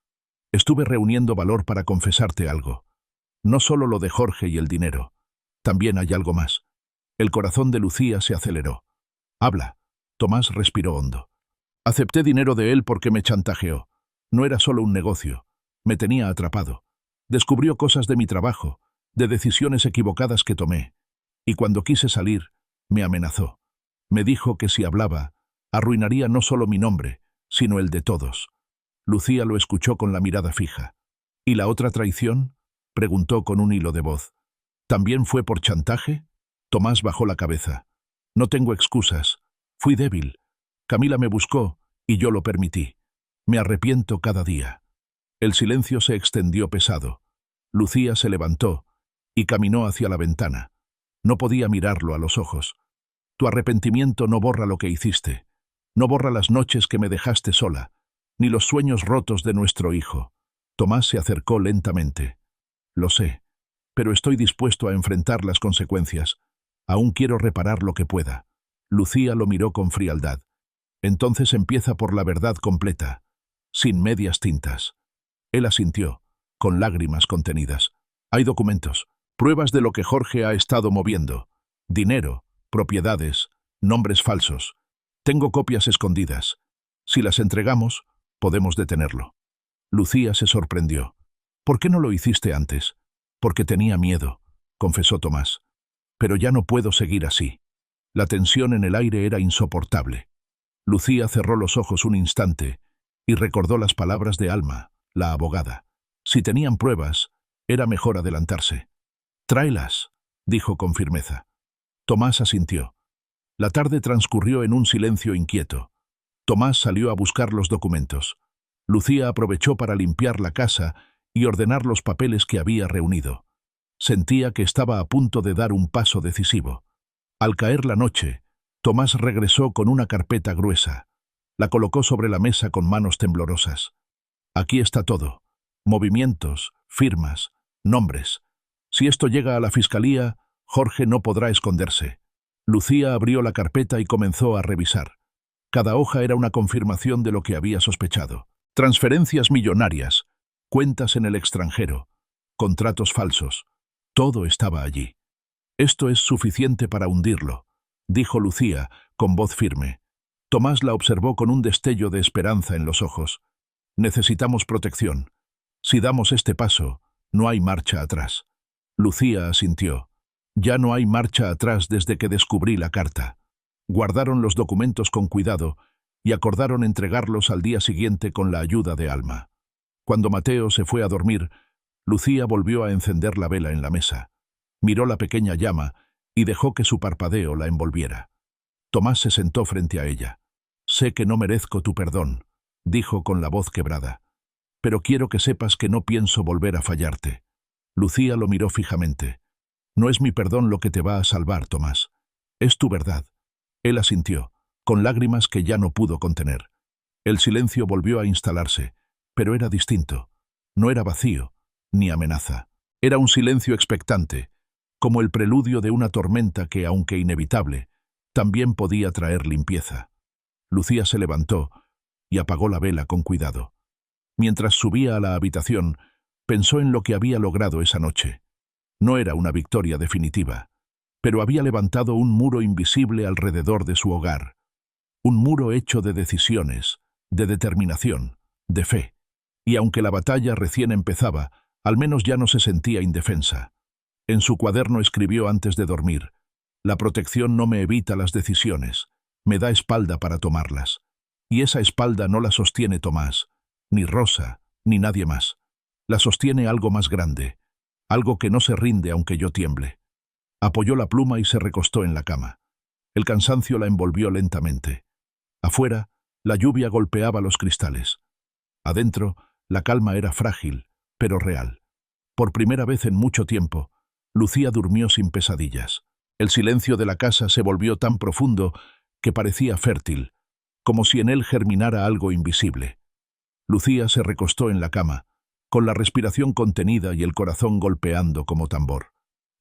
«Estuve reuniendo valor para confesarte algo. No solo lo de Jorge y el dinero. También hay algo más». El corazón de Lucía se aceleró. «Habla». Tomás respiró hondo. «Acepté dinero de él porque me chantajeó. No era solo un negocio. Me tenía atrapado. Descubrió cosas de mi trabajo, de decisiones equivocadas que tomé. Y cuando quise salir, me amenazó. Me dijo que si hablaba, arruinaría no solo mi nombre, sino el de todos». Lucía lo escuchó con la mirada fija. «¿Y la otra traición?», preguntó con un hilo de voz. «¿También fue por chantaje?». Tomás bajó la cabeza. «No tengo excusas. Fui débil. Camila me buscó y yo lo permití. Me arrepiento cada día». El silencio se extendió pesado. Lucía se levantó y caminó hacia la ventana. No podía mirarlo a los ojos. Tu arrepentimiento no borra lo que hiciste. No borra las noches que me dejaste sola, ni los sueños rotos de nuestro hijo. Tomás se acercó lentamente. Lo sé, pero estoy dispuesto a enfrentar las consecuencias. Aún quiero reparar lo que pueda. Lucía lo miró con frialdad. Entonces empieza por la verdad completa, sin medias tintas. Él asintió, con lágrimas contenidas. Hay documentos, pruebas de lo que Jorge ha estado moviendo. Dinero, propiedades, nombres falsos. Tengo copias escondidas. Si las entregamos, podemos detenerlo. Lucía se sorprendió. ¿Por qué no lo hiciste antes? Porque tenía miedo, confesó Tomás. Pero ya no puedo seguir así. La tensión en el aire era insoportable. Lucía cerró los ojos un instante y recordó las palabras de Alma, la abogada. Si tenían pruebas, era mejor adelantarse. Tráelas, dijo con firmeza. Tomás asintió. La tarde transcurrió en un silencio inquieto. Tomás salió a buscar los documentos. Lucía aprovechó para limpiar la casa y ordenar los papeles que había reunido. Sentía que estaba a punto de dar un paso decisivo. Al caer la noche, Tomás regresó con una carpeta gruesa. La colocó sobre la mesa con manos temblorosas. Aquí está todo. Movimientos, firmas, nombres. Si esto llega a la fiscalía, Jorge no podrá esconderse. Lucía abrió la carpeta y comenzó a revisar. Cada hoja era una confirmación de lo que había sospechado. Transferencias millonarias, cuentas en el extranjero, contratos falsos. Todo estaba allí. Esto es suficiente para hundirlo, dijo Lucía, con voz firme. Tomás la observó con un destello de esperanza en los ojos. Necesitamos protección. Si damos este paso, no hay marcha atrás. Lucía asintió. Ya no hay marcha atrás desde que descubrí la carta. Guardaron los documentos con cuidado y acordaron entregarlos al día siguiente con la ayuda de Alma. Cuando Mateo se fue a dormir, Lucía volvió a encender la vela en la mesa. Miró la pequeña llama y dejó que su parpadeo la envolviera. Tomás se sentó frente a ella. «Sé que no merezco tu perdón», dijo con la voz quebrada. «Pero quiero que sepas que no pienso volver a fallarte». Lucía lo miró fijamente. «No es mi perdón lo que te va a salvar, Tomás. Es tu verdad». Él asintió, con lágrimas que ya no pudo contener. El silencio volvió a instalarse, pero era distinto. No era vacío, ni amenaza. Era un silencio expectante, como el preludio de una tormenta que, aunque inevitable, también podía traer limpieza. Lucía se levantó y apagó la vela con cuidado. Mientras subía a la habitación, pensó en lo que había logrado esa noche. No era una victoria definitiva, pero había levantado un muro invisible alrededor de su hogar. Un muro hecho de decisiones, de determinación, de fe. Y aunque la batalla recién empezaba, al menos ya no se sentía indefensa. En su cuaderno escribió antes de dormir: «La protección no me evita las decisiones, me da espalda para tomarlas. Y esa espalda no la sostiene Tomás, ni Rosa, ni nadie más. La sostiene algo más grande, algo que no se rinde aunque yo tiemble». Apoyó la pluma y se recostó en la cama. El cansancio la envolvió lentamente. Afuera, la lluvia golpeaba los cristales. Adentro, la calma era frágil, pero real. Por primera vez en mucho tiempo, Lucía durmió sin pesadillas. El silencio de la casa se volvió tan profundo que parecía fértil, como si en él germinara algo invisible. Lucía se recostó en la cama, con la respiración contenida y el corazón golpeando como tambor.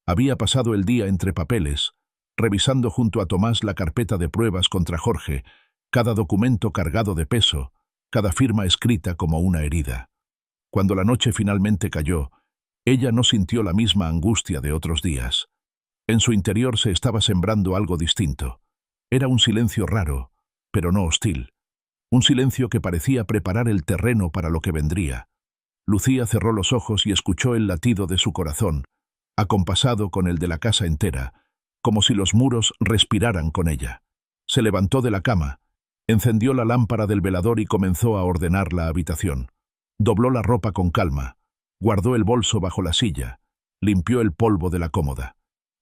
Había pasado el día entre papeles, revisando junto a Tomás la carpeta de pruebas contra Jorge, cada documento cargado de peso, cada firma escrita como una herida. Cuando la noche finalmente cayó, ella no sintió la misma angustia de otros días. En su interior se estaba sembrando algo distinto. Era un silencio raro, pero no hostil. Un silencio que parecía preparar el terreno para lo que vendría. Lucía cerró los ojos y escuchó el latido de su corazón, acompasado con el de la casa entera, como si los muros respiraran con ella. Se levantó de la cama, encendió la lámpara del velador y comenzó a ordenar la habitación. Dobló la ropa con calma, guardó el bolso bajo la silla, limpió el polvo de la cómoda.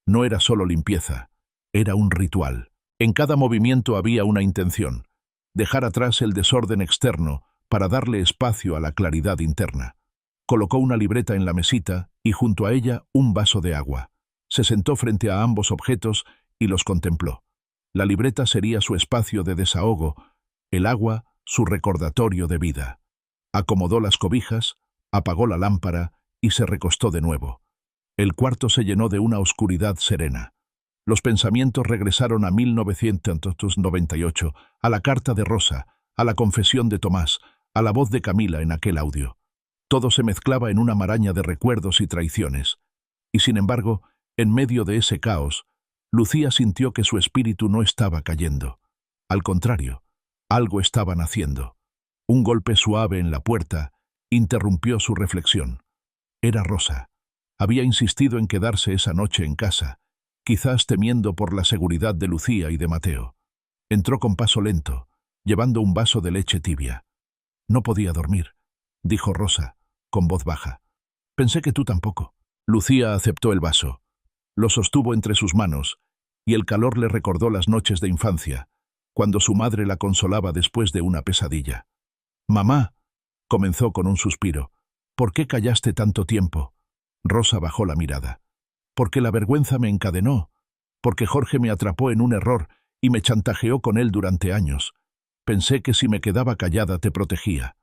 No era solo limpieza, era un ritual. En cada movimiento había una intención: dejar atrás el desorden externo para darle espacio a la claridad interna. Colocó una libreta en la mesita y junto a ella un vaso de agua. Se sentó frente a ambos objetos y los contempló. La libreta sería su espacio de desahogo, el agua su recordatorio de vida. Acomodó las cobijas, apagó la lámpara y se recostó de nuevo. El cuarto se llenó de una oscuridad serena. Los pensamientos regresaron a 1998, a la carta de Rosa, a la confesión de Tomás, a la voz de Camila en aquel audio. Todo se mezclaba en una maraña de recuerdos y traiciones. Y sin embargo, en medio de ese caos, Lucía sintió que su espíritu no estaba cayendo. Al contrario, algo estaba naciendo. Un golpe suave en la puerta interrumpió su reflexión. Era Rosa. Había insistido en quedarse esa noche en casa, quizás temiendo por la seguridad de Lucía y de Mateo. Entró con paso lento, llevando un vaso de leche tibia. «No podía dormir», dijo Rosa, con voz baja. «Pensé que tú tampoco». Lucía aceptó el vaso. Lo sostuvo entre sus manos, y el calor le recordó las noches de infancia, cuando su madre la consolaba después de una pesadilla. «Mamá», comenzó con un suspiro, «¿por qué callaste tanto tiempo?» Rosa bajó la mirada. «Porque la vergüenza me encadenó, porque Jorge me atrapó en un error y me chantajeó con él durante años. Pensé que si me quedaba callada te protegía.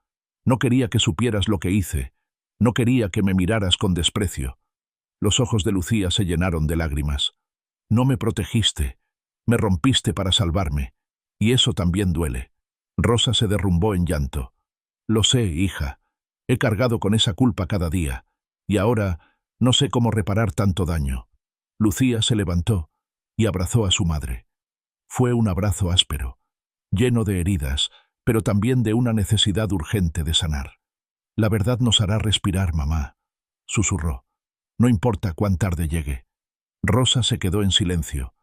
No quería que supieras lo que hice, no quería que me miraras con desprecio». Los ojos de Lucía se llenaron de lágrimas. «No me protegiste, me rompiste para salvarme, y eso también duele». Rosa se derrumbó en llanto. «Lo sé, hija, he cargado con esa culpa cada día, y ahora no sé cómo reparar tanto daño». Lucía se levantó y abrazó a su madre. Fue un abrazo áspero, lleno de heridas, pero también de una necesidad urgente de sanar. «La verdad nos hará respirar, mamá», susurró. «No importa cuán tarde llegue». Rosa se quedó en silencio,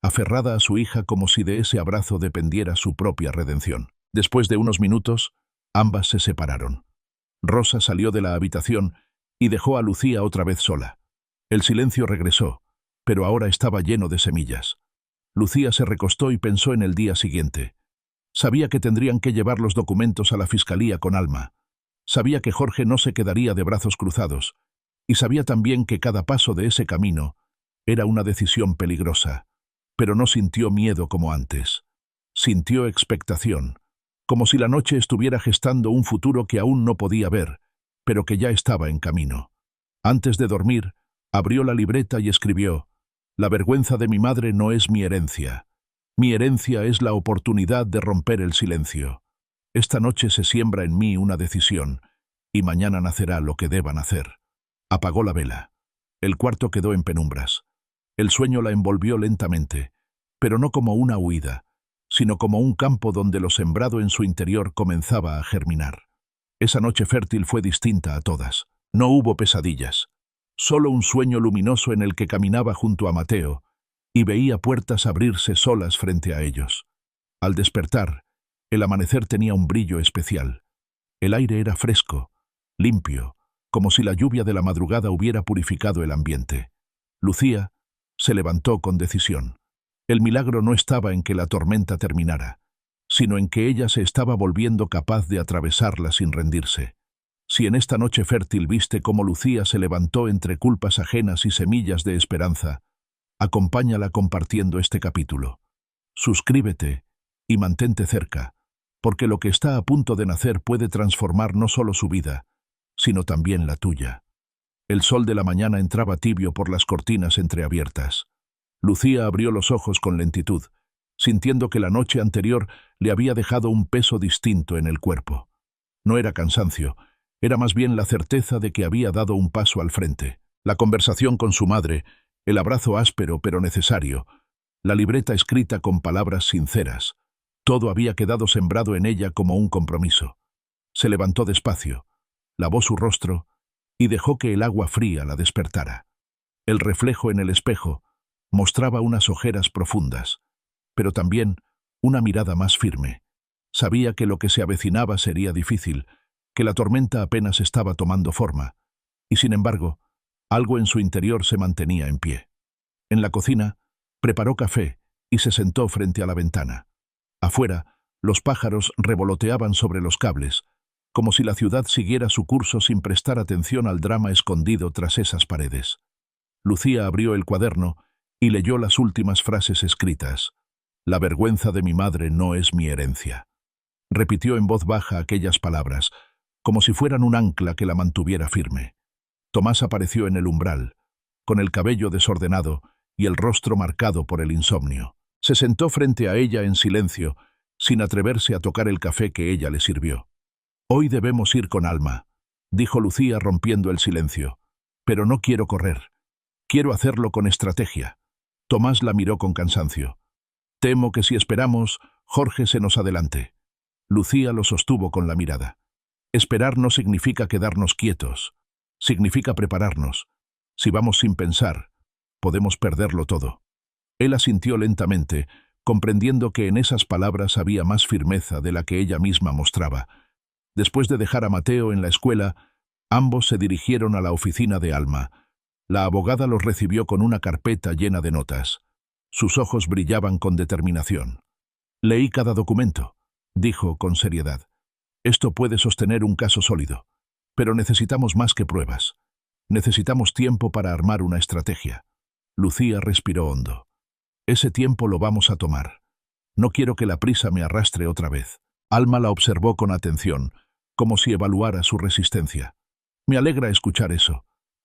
aferrada a su hija como si de ese abrazo dependiera su propia redención. Después de unos minutos, ambas se separaron. Rosa salió de la habitación y dejó a Lucía otra vez sola. El silencio regresó, pero ahora estaba lleno de semillas. Lucía se recostó y pensó en el día siguiente. Sabía que tendrían que llevar los documentos a la fiscalía con Alma. Sabía que Jorge no se quedaría de brazos cruzados. Y sabía también que cada paso de ese camino era una decisión peligrosa. Pero no sintió miedo como antes. Sintió expectación, como si la noche estuviera gestando un futuro que aún no podía ver, pero que ya estaba en camino. Antes de dormir, abrió la libreta y escribió: «La vergüenza de mi madre no es mi herencia. Mi herencia es la oportunidad de romper el silencio. Esta noche se siembra en mí una decisión, y mañana nacerá lo que deba nacer». Apagó la vela. El cuarto quedó en penumbras. El sueño la envolvió lentamente, pero no como una huida, sino como un campo donde lo sembrado en su interior comenzaba a germinar. Esa noche fértil fue distinta a todas. No hubo pesadillas, solo un sueño luminoso en el que caminaba junto a Mateo y veía puertas abrirse solas frente a ellos. Al despertar, el amanecer tenía un brillo especial. El aire era fresco, limpio, como si la lluvia de la madrugada hubiera purificado el ambiente. Lucía se levantó con decisión. El milagro no estaba en que la tormenta terminara, sino en que ella se estaba volviendo capaz de atravesarla sin rendirse. Si en esta noche fértil viste cómo Lucía se levantó entre culpas ajenas y semillas de esperanza, acompáñala compartiendo este capítulo. Suscríbete y mantente cerca, porque lo que está a punto de nacer puede transformar no solo su vida, sino también la tuya. El sol de la mañana entraba tibio por las cortinas entreabiertas. Lucía abrió los ojos con lentitud, sintiendo que la noche anterior le había dejado un peso distinto en el cuerpo. No era cansancio, era más bien la certeza de que había dado un paso al frente. La conversación con su madre, el abrazo áspero pero necesario, la libreta escrita con palabras sinceras, todo había quedado sembrado en ella como un compromiso. Se levantó despacio, lavó su rostro y dejó que el agua fría la despertara. El reflejo en el espejo mostraba unas ojeras profundas, pero también una mirada más firme. Sabía que lo que se avecinaba sería difícil, que la tormenta apenas estaba tomando forma, y sin embargo, algo en su interior se mantenía en pie. En la cocina, preparó café y se sentó frente a la ventana. Afuera, los pájaros revoloteaban sobre los cables, como si la ciudad siguiera su curso sin prestar atención al drama escondido tras esas paredes. Lucía abrió el cuaderno y leyó las últimas frases escritas. La vergüenza de mi madre no es mi herencia. Repitió en voz baja aquellas palabras, como si fueran un ancla que la mantuviera firme. Tomás apareció en el umbral, con el cabello desordenado y el rostro marcado por el insomnio. Se sentó frente a ella en silencio, sin atreverse a tocar el café que ella le sirvió. «Hoy debemos ir con Alma», dijo Lucía rompiendo el silencio. «Pero no quiero correr. Quiero hacerlo con estrategia». Tomás la miró con cansancio. «Temo que si esperamos, Jorge se nos adelante». Lucía lo sostuvo con la mirada. «Esperar no significa quedarnos quietos. Significa prepararnos. Si vamos sin pensar, podemos perderlo todo». Él asintió lentamente, comprendiendo que en esas palabras había más firmeza de la que ella misma mostraba. Después de dejar a Mateo en la escuela, ambos se dirigieron a la oficina de Alma. La abogada los recibió con una carpeta llena de notas. Sus ojos brillaban con determinación. «Leí cada documento», dijo con seriedad. «Esto puede sostener un caso sólido, pero necesitamos más que pruebas. Necesitamos tiempo para armar una estrategia». Lucía respiró hondo. «Ese tiempo lo vamos a tomar. No quiero que la prisa me arrastre otra vez». Alma la observó con atención, como si evaluara su resistencia. «Me alegra escuchar eso.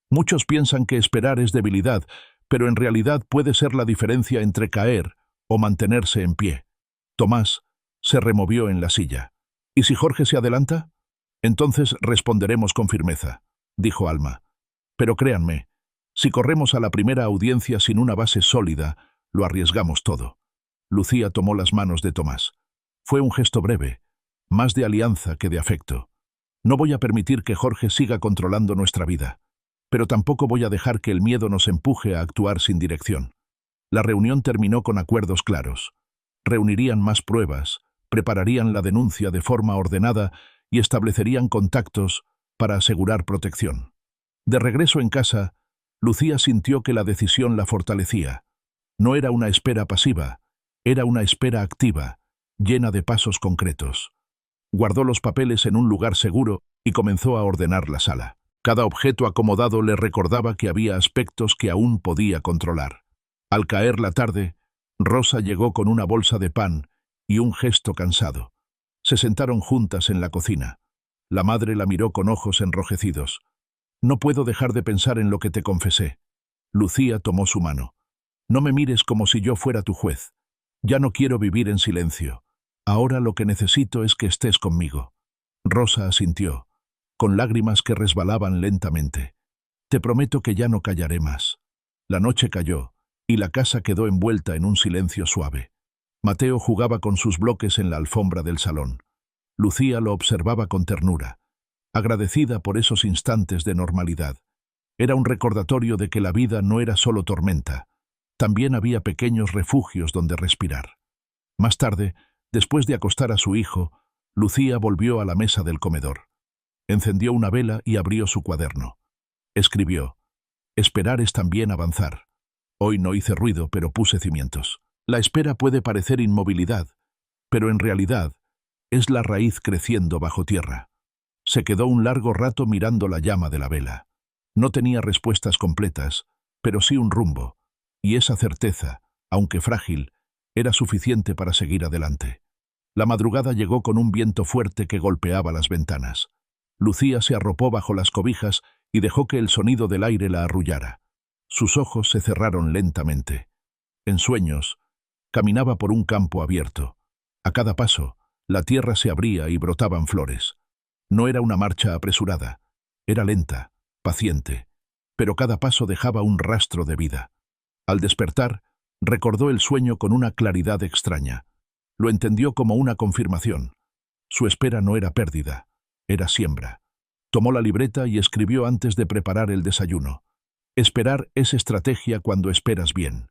Muchos piensan que esperar es debilidad, pero en realidad puede ser la diferencia entre caer o mantenerse en pie». Tomás se removió en la silla. «¿Y si Jorge se adelanta? Entonces responderemos con firmeza», dijo Alma. «Pero créanme, si corremos a la primera audiencia sin una base sólida, lo arriesgamos todo». Lucía tomó las manos de Tomás. Fue un gesto breve, más de alianza que de afecto. «No voy a permitir que Jorge siga controlando nuestra vida, pero tampoco voy a dejar que el miedo nos empuje a actuar sin dirección». La reunión terminó con acuerdos claros. Reunirían más pruebas, prepararían la denuncia de forma ordenada y establecerían contactos para asegurar protección. De regreso en casa, Lucía sintió que la decisión la fortalecía. No era una espera pasiva, era una espera activa, llena de pasos concretos. Guardó los papeles en un lugar seguro y comenzó a ordenar la sala. Cada objeto acomodado le recordaba que había aspectos que aún podía controlar. Al caer la tarde, Rosa llegó con una bolsa de pan y un gesto cansado. Se sentaron juntas en la cocina. La madre la miró con ojos enrojecidos. «No puedo dejar de pensar en lo que te confesé». Lucía tomó su mano. «No me mires como si yo fuera tu juez. Ya no quiero vivir en silencio. Ahora lo que necesito es que estés conmigo». Rosa asintió, con lágrimas que resbalaban lentamente. «Te prometo que ya no callaré más». La noche cayó, y la casa quedó envuelta en un silencio suave. Mateo jugaba con sus bloques en la alfombra del salón. Lucía lo observaba con ternura, agradecida por esos instantes de normalidad. Era un recordatorio de que la vida no era solo tormenta. También había pequeños refugios donde respirar. Más tarde, después de acostar a su hijo, Lucía volvió a la mesa del comedor. Encendió una vela y abrió su cuaderno. Escribió: «Esperar es también avanzar». Hoy no hice ruido, pero puse cimientos. La espera puede parecer inmovilidad, pero en realidad es la raíz creciendo bajo tierra. Se quedó un largo rato mirando la llama de la vela. No tenía respuestas completas, pero sí un rumbo, y esa certeza, aunque frágil, era suficiente para seguir adelante. La madrugada llegó con un viento fuerte que golpeaba las ventanas. Lucía se arropó bajo las cobijas y dejó que el sonido del aire la arrullara. Sus ojos se cerraron lentamente. En sueños, caminaba por un campo abierto. A cada paso, la tierra se abría y brotaban flores. No era una marcha apresurada, era lenta, paciente, pero cada paso dejaba un rastro de vida. Al despertar, recordó el sueño con una claridad extraña. Lo entendió como una confirmación. Su espera no era pérdida, era siembra. Tomó la libreta y escribió antes de preparar el desayuno: «Esperar es estrategia cuando esperas bien».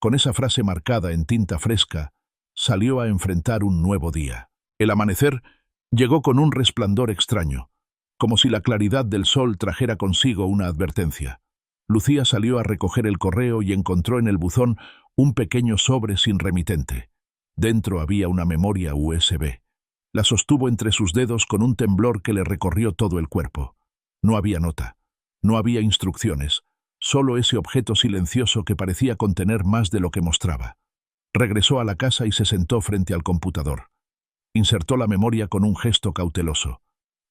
Con esa frase marcada en tinta fresca, salió a enfrentar un nuevo día. El amanecer llegó con un resplandor extraño, como si la claridad del sol trajera consigo una advertencia. Lucía salió a recoger el correo y encontró en el buzón un pequeño sobre sin remitente. Dentro había una memoria USB. La sostuvo entre sus dedos con un temblor que le recorrió todo el cuerpo. No había nota, no había instrucciones, solo ese objeto silencioso que parecía contener más de lo que mostraba. Regresó a la casa y se sentó frente al computador. Insertó la memoria con un gesto cauteloso.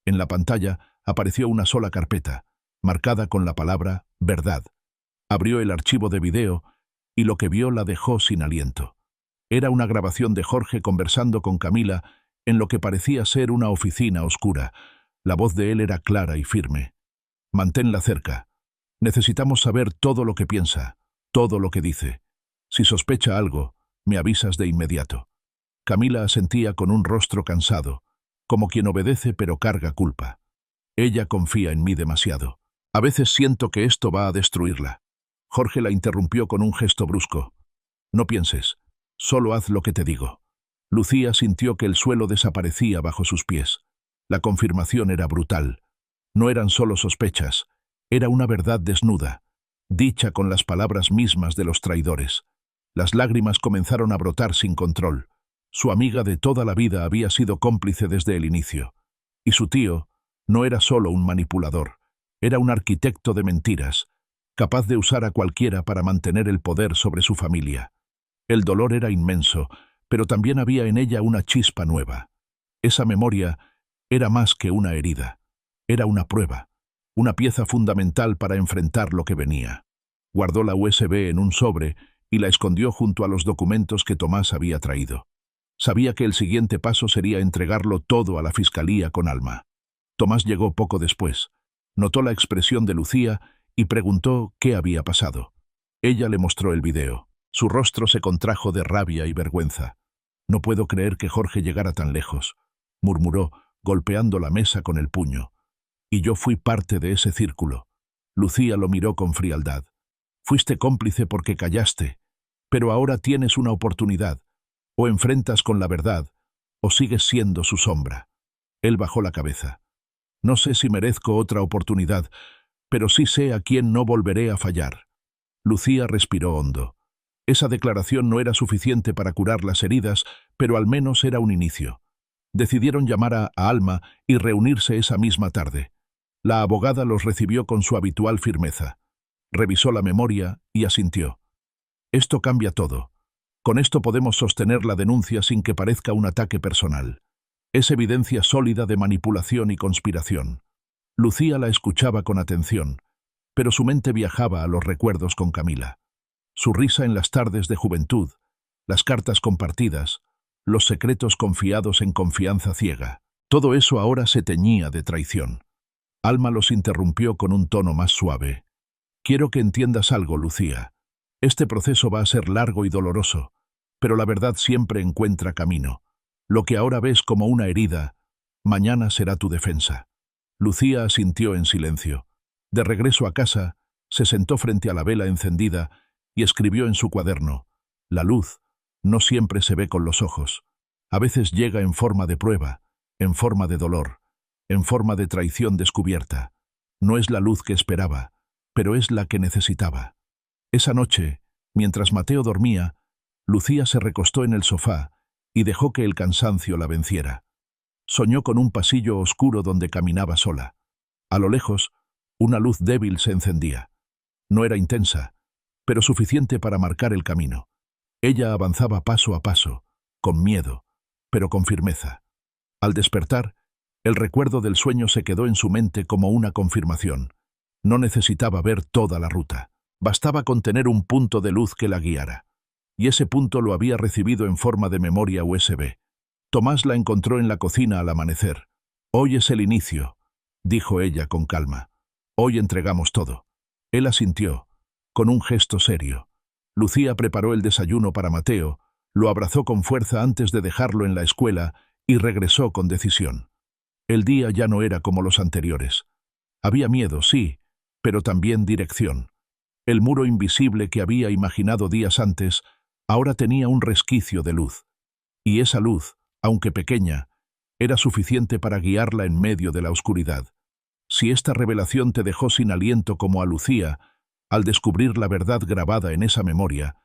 En la pantalla apareció una sola carpeta, marcada con la palabra «verdad». Abrió el archivo de video y lo que vio la dejó sin aliento. Era una grabación de Jorge conversando con Camila en lo que parecía ser una oficina oscura. La voz de él era clara y firme. «Manténla cerca. Necesitamos saber todo lo que piensa, todo lo que dice. Si sospecha algo, me avisas de inmediato». Camila asentía con un rostro cansado, como quien obedece pero carga culpa. «Ella confía en mí demasiado. A veces siento que esto va a destruirla». Jorge la interrumpió con un gesto brusco. «No pienses, solo haz lo que te digo». Lucía sintió que el suelo desaparecía bajo sus pies. La confirmación era brutal. No eran solo sospechas, era una verdad desnuda, dicha con las palabras mismas de los traidores. Las lágrimas comenzaron a brotar sin control. Su amiga de toda la vida había sido cómplice desde el inicio. Y su tío no era solo un manipulador, era un arquitecto de mentiras, capaz de usar a cualquiera para mantener el poder sobre su familia. El dolor era inmenso, pero también había en ella una chispa nueva. Esa memoria era más que una herida. Era una prueba, una pieza fundamental para enfrentar lo que venía. Guardó la USB en un sobre y la escondió junto a los documentos que Tomás había traído. Sabía que el siguiente paso sería entregarlo todo a la fiscalía con Alma. Tomás llegó poco después. Notó la expresión de Lucía y preguntó qué había pasado. Ella le mostró el video. Su rostro se contrajo de rabia y vergüenza. «No puedo creer que Jorge llegara tan lejos», murmuró, golpeando la mesa con el puño. «Y yo fui parte de ese círculo». Lucía lo miró con frialdad. «Fuiste cómplice porque callaste, pero ahora tienes una oportunidad. O enfrentas con la verdad, o sigues siendo su sombra». Él bajó la cabeza. «No sé si merezco otra oportunidad, pero sí sé a quién no volveré a fallar». Lucía respiró hondo. Esa declaración no era suficiente para curar las heridas, pero al menos era un inicio. Decidieron llamar a Alma y reunirse esa misma tarde. La abogada los recibió con su habitual firmeza. Revisó la memoria y asintió. «Esto cambia todo. Con esto podemos sostener la denuncia sin que parezca un ataque personal. Es evidencia sólida de manipulación y conspiración». Lucía la escuchaba con atención, pero su mente viajaba a los recuerdos con Camila. Su risa en las tardes de juventud, las cartas compartidas, los secretos confiados en confianza ciega. Todo eso ahora se teñía de traición. Alma los interrumpió con un tono más suave. «Quiero que entiendas algo, Lucía. Este proceso va a ser largo y doloroso, pero la verdad siempre encuentra camino. Lo que ahora ves como una herida, mañana será tu defensa». Lucía asintió en silencio. De regreso a casa, se sentó frente a la vela encendida y escribió en su cuaderno: «La luz no siempre se ve con los ojos. A veces llega en forma de prueba, en forma de dolor, en forma de traición descubierta. No es la luz que esperaba, pero es la que necesitaba». Esa noche, mientras Mateo dormía, Lucía se recostó en el sofá y dejó que el cansancio la venciera. Soñó con un pasillo oscuro donde caminaba sola. A lo lejos, una luz débil se encendía. No era intensa, pero suficiente para marcar el camino. Ella avanzaba paso a paso, con miedo, pero con firmeza. Al despertar, el recuerdo del sueño se quedó en su mente como una confirmación. No necesitaba ver toda la ruta. Bastaba con tener un punto de luz que la guiara. Y ese punto lo había recibido en forma de memoria USB. Tomás la encontró en la cocina al amanecer. «Hoy es el inicio», dijo ella con calma. «Hoy entregamos todo». Él asintió, con un gesto serio. Lucía preparó el desayuno para Mateo, lo abrazó con fuerza antes de dejarlo en la escuela y regresó con decisión. El día ya no era como los anteriores. Había miedo, sí, pero también dirección. El muro invisible que había imaginado días antes ahora tenía un resquicio de luz. Y esa luz, aunque pequeña, era suficiente para guiarla en medio de la oscuridad. Si esta revelación te dejó sin aliento como a Lucía, al descubrir la verdad grabada en esa memoria,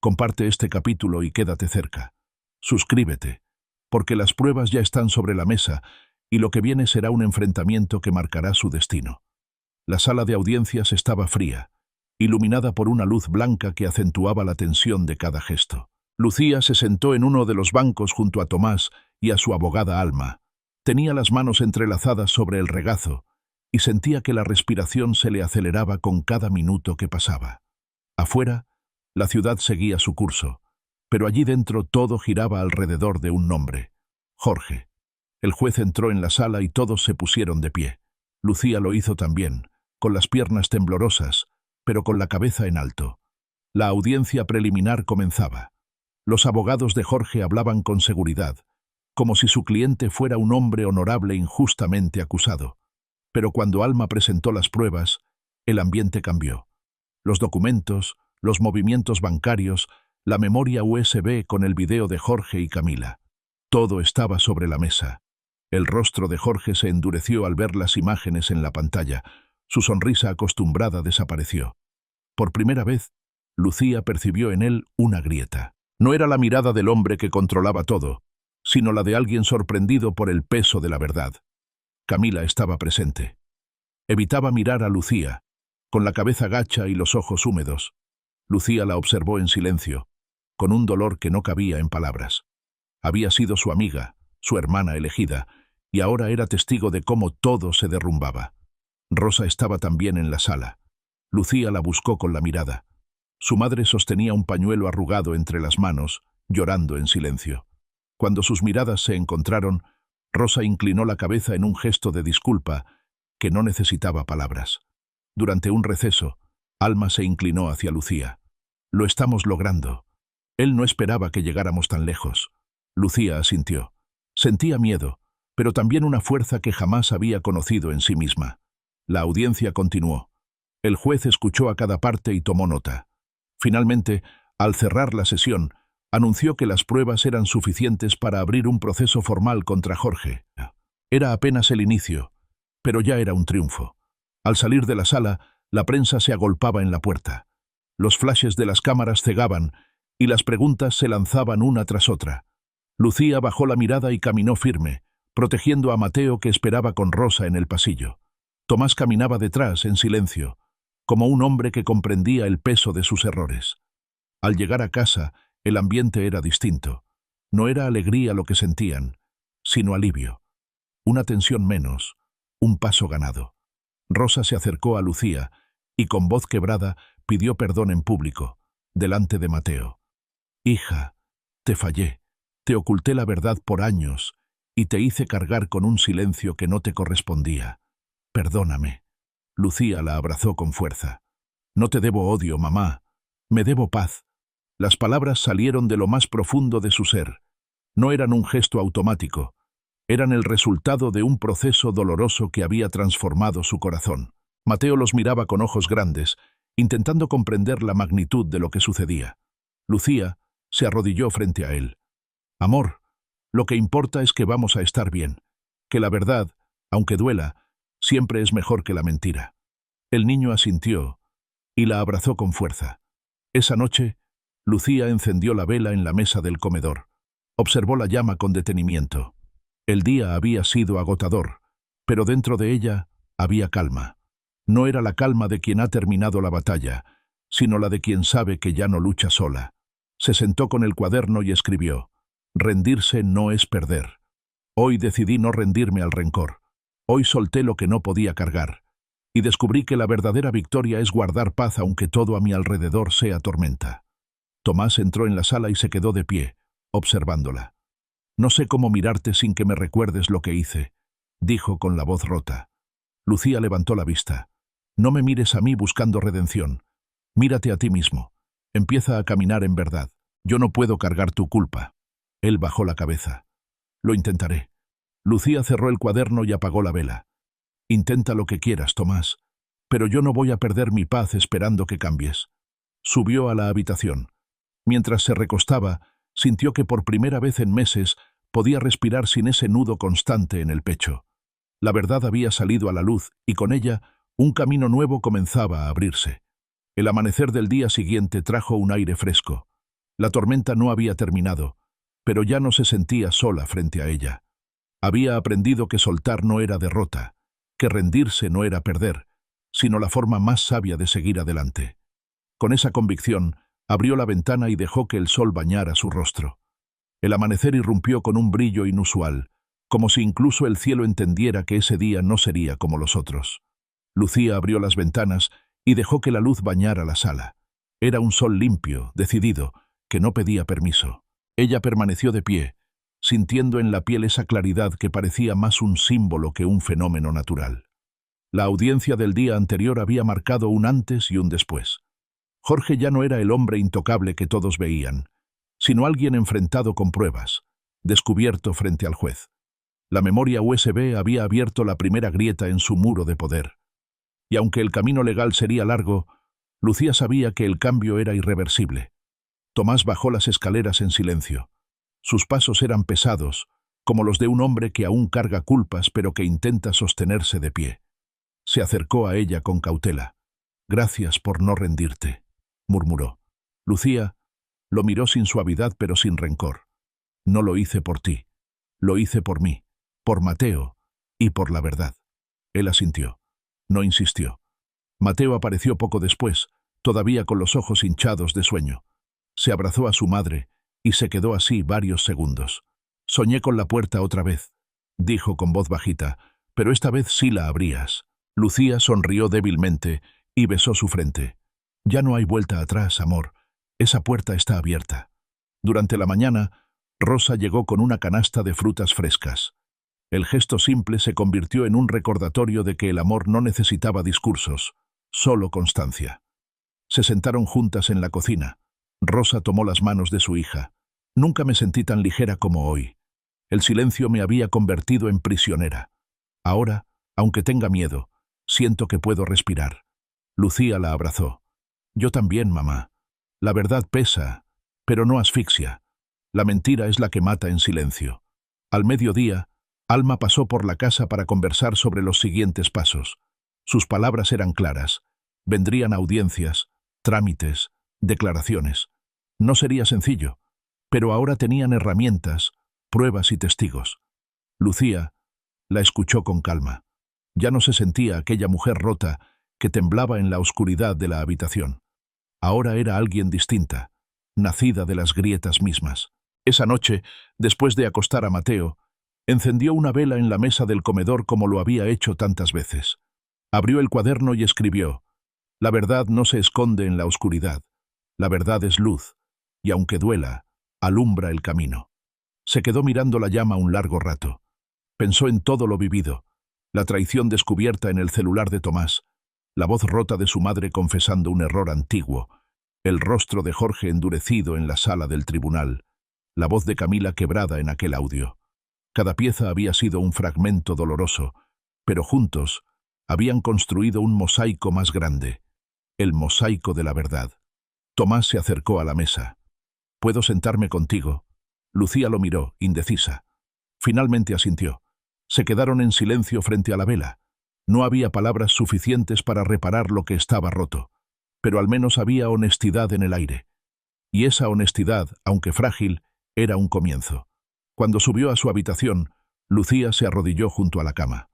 comparte este capítulo y quédate cerca. Suscríbete, porque las pruebas ya están sobre la mesa y lo que viene será un enfrentamiento que marcará su destino. La sala de audiencias estaba fría. iluminada por una luz blanca que acentuaba la tensión de cada gesto. Lucía se sentó en uno de los bancos junto a Tomás y a su abogada Alma. Tenía las manos entrelazadas sobre el regazo y sentía que la respiración se le aceleraba con cada minuto que pasaba. Afuera, la ciudad seguía su curso, pero allí dentro todo giraba alrededor de un nombre: Jorge. El juez entró en la sala y todos se pusieron de pie. Lucía lo hizo también, con las piernas temblorosas, pero con la cabeza en alto. La audiencia preliminar comenzaba. Los abogados de Jorge hablaban con seguridad, como si su cliente fuera un hombre honorable injustamente acusado. Pero cuando Alma presentó las pruebas, el ambiente cambió. Los documentos, los movimientos bancarios, la memoria USB con el video de Jorge y Camila. Todo estaba sobre la mesa. El rostro de Jorge se endureció al ver las imágenes en la pantalla. Su sonrisa acostumbrada desapareció. Por primera vez, Lucía percibió en él una grieta. No era la mirada del hombre que controlaba todo, sino la de alguien sorprendido por el peso de la verdad. Camila estaba presente. Evitaba mirar a Lucía, con la cabeza gacha y los ojos húmedos. Lucía la observó en silencio, con un dolor que no cabía en palabras. Había sido su amiga, su hermana elegida, y ahora era testigo de cómo todo se derrumbaba. Rosa estaba también en la sala. Lucía la buscó con la mirada. Su madre sostenía un pañuelo arrugado entre las manos, llorando en silencio. Cuando sus miradas se encontraron, Rosa inclinó la cabeza en un gesto de disculpa que no necesitaba palabras. Durante un receso, Alma se inclinó hacia Lucía. «Lo estamos logrando». Él no esperaba que llegáramos tan lejos. Lucía asintió. Sentía miedo, pero también una fuerza que jamás había conocido en sí misma. La audiencia continuó. El juez escuchó a cada parte y tomó nota. Finalmente, al cerrar la sesión, anunció que las pruebas eran suficientes para abrir un proceso formal contra Jorge. Era apenas el inicio, pero ya era un triunfo. Al salir de la sala, la prensa se agolpaba en la puerta. Los flashes de las cámaras cegaban y las preguntas se lanzaban una tras otra. Lucía bajó la mirada y caminó firme, protegiendo a Mateo que esperaba con Rosa en el pasillo. Tomás caminaba detrás, en silencio, como un hombre que comprendía el peso de sus errores. Al llegar a casa, el ambiente era distinto. No era alegría lo que sentían, sino alivio. Una tensión menos, un paso ganado. Rosa se acercó a Lucía y con voz quebrada pidió perdón en público, delante de Mateo. «Hija, te fallé, te oculté la verdad por años y te hice cargar con un silencio que no te correspondía. Perdóname». Lucía la abrazó con fuerza. «No te debo odio, mamá, me debo paz». Las palabras salieron de lo más profundo de su ser. No eran un gesto automático, eran el resultado de un proceso doloroso que había transformado su corazón. Mateo los miraba con ojos grandes, intentando comprender la magnitud de lo que sucedía. Lucía se arrodilló frente a él. «Amor, lo que importa es que vamos a estar bien, que la verdad, aunque duela, siempre es mejor que la mentira». El niño asintió y la abrazó con fuerza. Esa noche, Lucía encendió la vela en la mesa del comedor. Observó la llama con detenimiento. El día había sido agotador, pero dentro de ella había calma. No era la calma de quien ha terminado la batalla, sino la de quien sabe que ya no lucha sola. Se sentó con el cuaderno y escribió: «Rendirse no es perder. Hoy decidí no rendirme al rencor. Hoy solté lo que no podía cargar. Y descubrí que la verdadera victoria es guardar paz aunque todo a mi alrededor sea tormenta». Tomás entró en la sala y se quedó de pie, observándola. «No sé cómo mirarte sin que me recuerdes lo que hice», dijo con la voz rota. Lucía levantó la vista. «No me mires a mí buscando redención. Mírate a ti mismo. Empieza a caminar en verdad. Yo no puedo cargar tu culpa». Él bajó la cabeza. «Lo intentaré». Lucía cerró el cuaderno y apagó la vela. «Intenta lo que quieras, Tomás, pero yo no voy a perder mi paz esperando que cambies». Subió a la habitación. Mientras se recostaba, sintió que por primera vez en meses podía respirar sin ese nudo constante en el pecho. La verdad había salido a la luz y con ella un camino nuevo comenzaba a abrirse. El amanecer del día siguiente trajo un aire fresco. La tormenta no había terminado, pero ya no se sentía sola frente a ella. Había aprendido que soltar no era derrota, que rendirse no era perder, sino la forma más sabia de seguir adelante. Con esa convicción, abrió la ventana y dejó que el sol bañara su rostro. El amanecer irrumpió con un brillo inusual, como si incluso el cielo entendiera que ese día no sería como los otros. Lucía abrió las ventanas y dejó que la luz bañara la sala. Era un sol limpio, decidido, que no pedía permiso. Ella permaneció de pie, sintiendo en la piel esa claridad que parecía más un símbolo que un fenómeno natural. La audiencia del día anterior había marcado un antes y un después. Jorge ya no era el hombre intocable que todos veían, sino alguien enfrentado con pruebas, descubierto frente al juez. La memoria USB había abierto la primera grieta en su muro de poder. Y aunque el camino legal sería largo, Lucía sabía que el cambio era irreversible. Tomás bajó las escaleras en silencio. Sus pasos eran pesados, como los de un hombre que aún carga culpas pero que intenta sostenerse de pie. Se acercó a ella con cautela. «Gracias por no rendirte», murmuró. Lucía lo miró sin suavidad pero sin rencor. «No lo hice por ti. Lo hice por mí, por Mateo y por la verdad». Él asintió. No insistió. Mateo apareció poco después, todavía con los ojos hinchados de sueño. Se abrazó a su madre y se quedó así varios segundos. «Soñé con la puerta otra vez», dijo con voz bajita, «pero esta vez sí la abrías». Lucía sonrió débilmente y besó su frente. «Ya no hay vuelta atrás, amor. Esa puerta está abierta». Durante la mañana, Rosa llegó con una canasta de frutas frescas. El gesto simple se convirtió en un recordatorio de que el amor no necesitaba discursos, solo constancia. Se sentaron juntas en la cocina. Rosa tomó las manos de su hija. «Nunca me sentí tan ligera como hoy. El silencio me había convertido en prisionera. Ahora, aunque tenga miedo, siento que puedo respirar». Lucía la abrazó. «Yo también, mamá. La verdad pesa, pero no asfixia. La mentira es la que mata en silencio». Al mediodía, Alma pasó por la casa para conversar sobre los siguientes pasos. Sus palabras eran claras. Vendrían audiencias, trámites, declaraciones. No sería sencillo, pero ahora tenían herramientas, pruebas y testigos. Lucía la escuchó con calma. Ya no se sentía aquella mujer rota que temblaba en la oscuridad de la habitación. Ahora era alguien distinta, nacida de las grietas mismas. Esa noche, después de acostar a Mateo, encendió una vela en la mesa del comedor como lo había hecho tantas veces. Abrió el cuaderno y escribió: «La verdad no se esconde en la oscuridad. La verdad es luz, y aunque duela, alumbra el camino». Se quedó mirando la llama un largo rato. Pensó en todo lo vivido, la traición descubierta en el celular de Tomás, la voz rota de su madre confesando un error antiguo, el rostro de Jorge endurecido en la sala del tribunal, la voz de Camila quebrada en aquel audio. Cada pieza había sido un fragmento doloroso, pero juntos habían construido un mosaico más grande, el mosaico de la verdad. Tomás se acercó a la mesa. «¿Puedo sentarme contigo?» Lucía lo miró, indecisa. Finalmente asintió. Se quedaron en silencio frente a la vela. No había palabras suficientes para reparar lo que estaba roto, pero al menos había honestidad en el aire. Y esa honestidad, aunque frágil, era un comienzo. Cuando subió a su habitación, Lucía se arrodilló junto a la cama.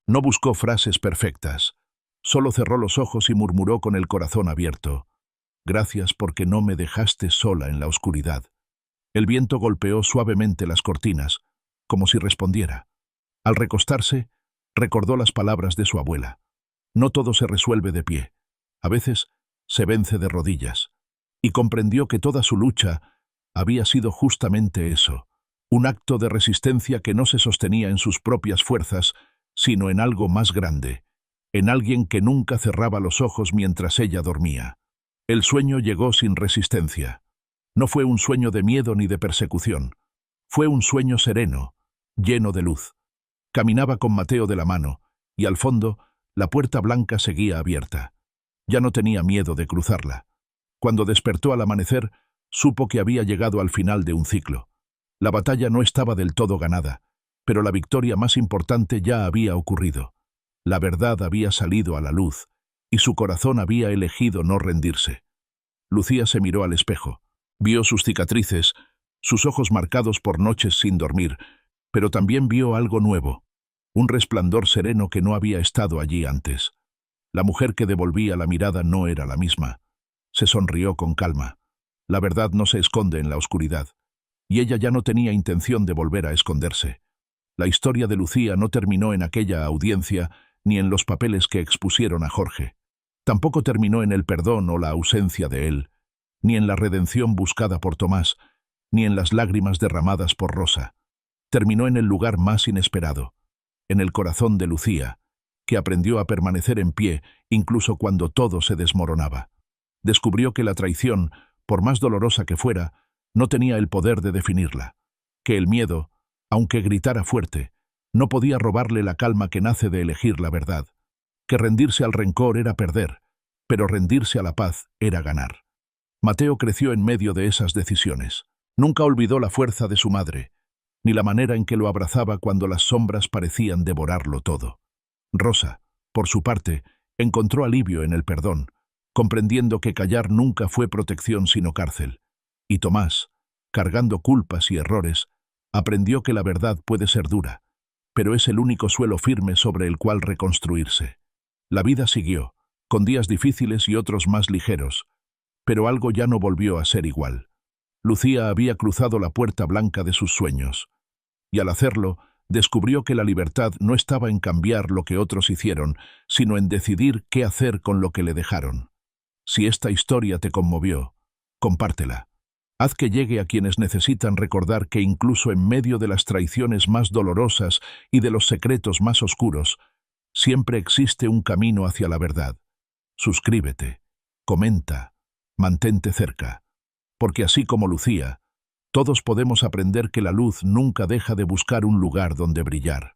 No buscó frases perfectas. Solo cerró los ojos y murmuró con el corazón abierto: «Gracias porque no me dejaste sola en la oscuridad». El viento golpeó suavemente las cortinas, como si respondiera. Al recostarse, recordó las palabras de su abuela. No todo se resuelve de pie. A veces se vence de rodillas. Y comprendió que toda su lucha había sido justamente eso. Un acto de resistencia que no se sostenía en sus propias fuerzas, sino en algo más grande, en alguien que nunca cerraba los ojos mientras ella dormía. El sueño llegó sin resistencia. No fue un sueño de miedo ni de persecución. Fue un sueño sereno, lleno de luz. Caminaba con Mateo de la mano, y al fondo, la puerta blanca seguía abierta. Ya no tenía miedo de cruzarla. Cuando despertó al amanecer, supo que había llegado al final de un ciclo. La batalla no estaba del todo ganada, pero la victoria más importante ya había ocurrido. La verdad había salido a la luz, y su corazón había elegido no rendirse. Lucía se miró al espejo. Vio sus cicatrices, sus ojos marcados por noches sin dormir, pero también vio algo nuevo, un resplandor sereno que no había estado allí antes. La mujer que devolvía la mirada no era la misma. Se sonrió con calma. La verdad no se esconde en la oscuridad, y ella ya no tenía intención de volver a esconderse. La historia de Lucía no terminó en aquella audiencia ni en los papeles que expusieron a Jorge. Tampoco terminó en el perdón o la ausencia de él, ni en la redención buscada por Tomás, ni en las lágrimas derramadas por Rosa. Terminó en el lugar más inesperado, en el corazón de Lucía, que aprendió a permanecer en pie incluso cuando todo se desmoronaba. Descubrió que la traición, por más dolorosa que fuera, no tenía el poder de definirla, que el miedo, aunque gritara fuerte, no podía robarle la calma que nace de elegir la verdad, que rendirse al rencor era perder, pero rendirse a la paz era ganar. Mateo creció en medio de esas decisiones. Nunca olvidó la fuerza de su madre, ni la manera en que lo abrazaba cuando las sombras parecían devorarlo todo. Rosa, por su parte, encontró alivio en el perdón, comprendiendo que callar nunca fue protección sino cárcel. Y Tomás, cargando culpas y errores, aprendió que la verdad puede ser dura, pero es el único suelo firme sobre el cual reconstruirse. La vida siguió, con días difíciles y otros más ligeros, pero algo ya no volvió a ser igual. Lucía había cruzado la puerta blanca de sus sueños, y al hacerlo, descubrió que la libertad no estaba en cambiar lo que otros hicieron, sino en decidir qué hacer con lo que le dejaron. Si esta historia te conmovió, compártela. Haz que llegue a quienes necesitan recordar que incluso en medio de las traiciones más dolorosas y de los secretos más oscuros, siempre existe un camino hacia la verdad. Suscríbete, comenta, mantente cerca, porque así como Lucía, todos podemos aprender que la luz nunca deja de buscar un lugar donde brillar.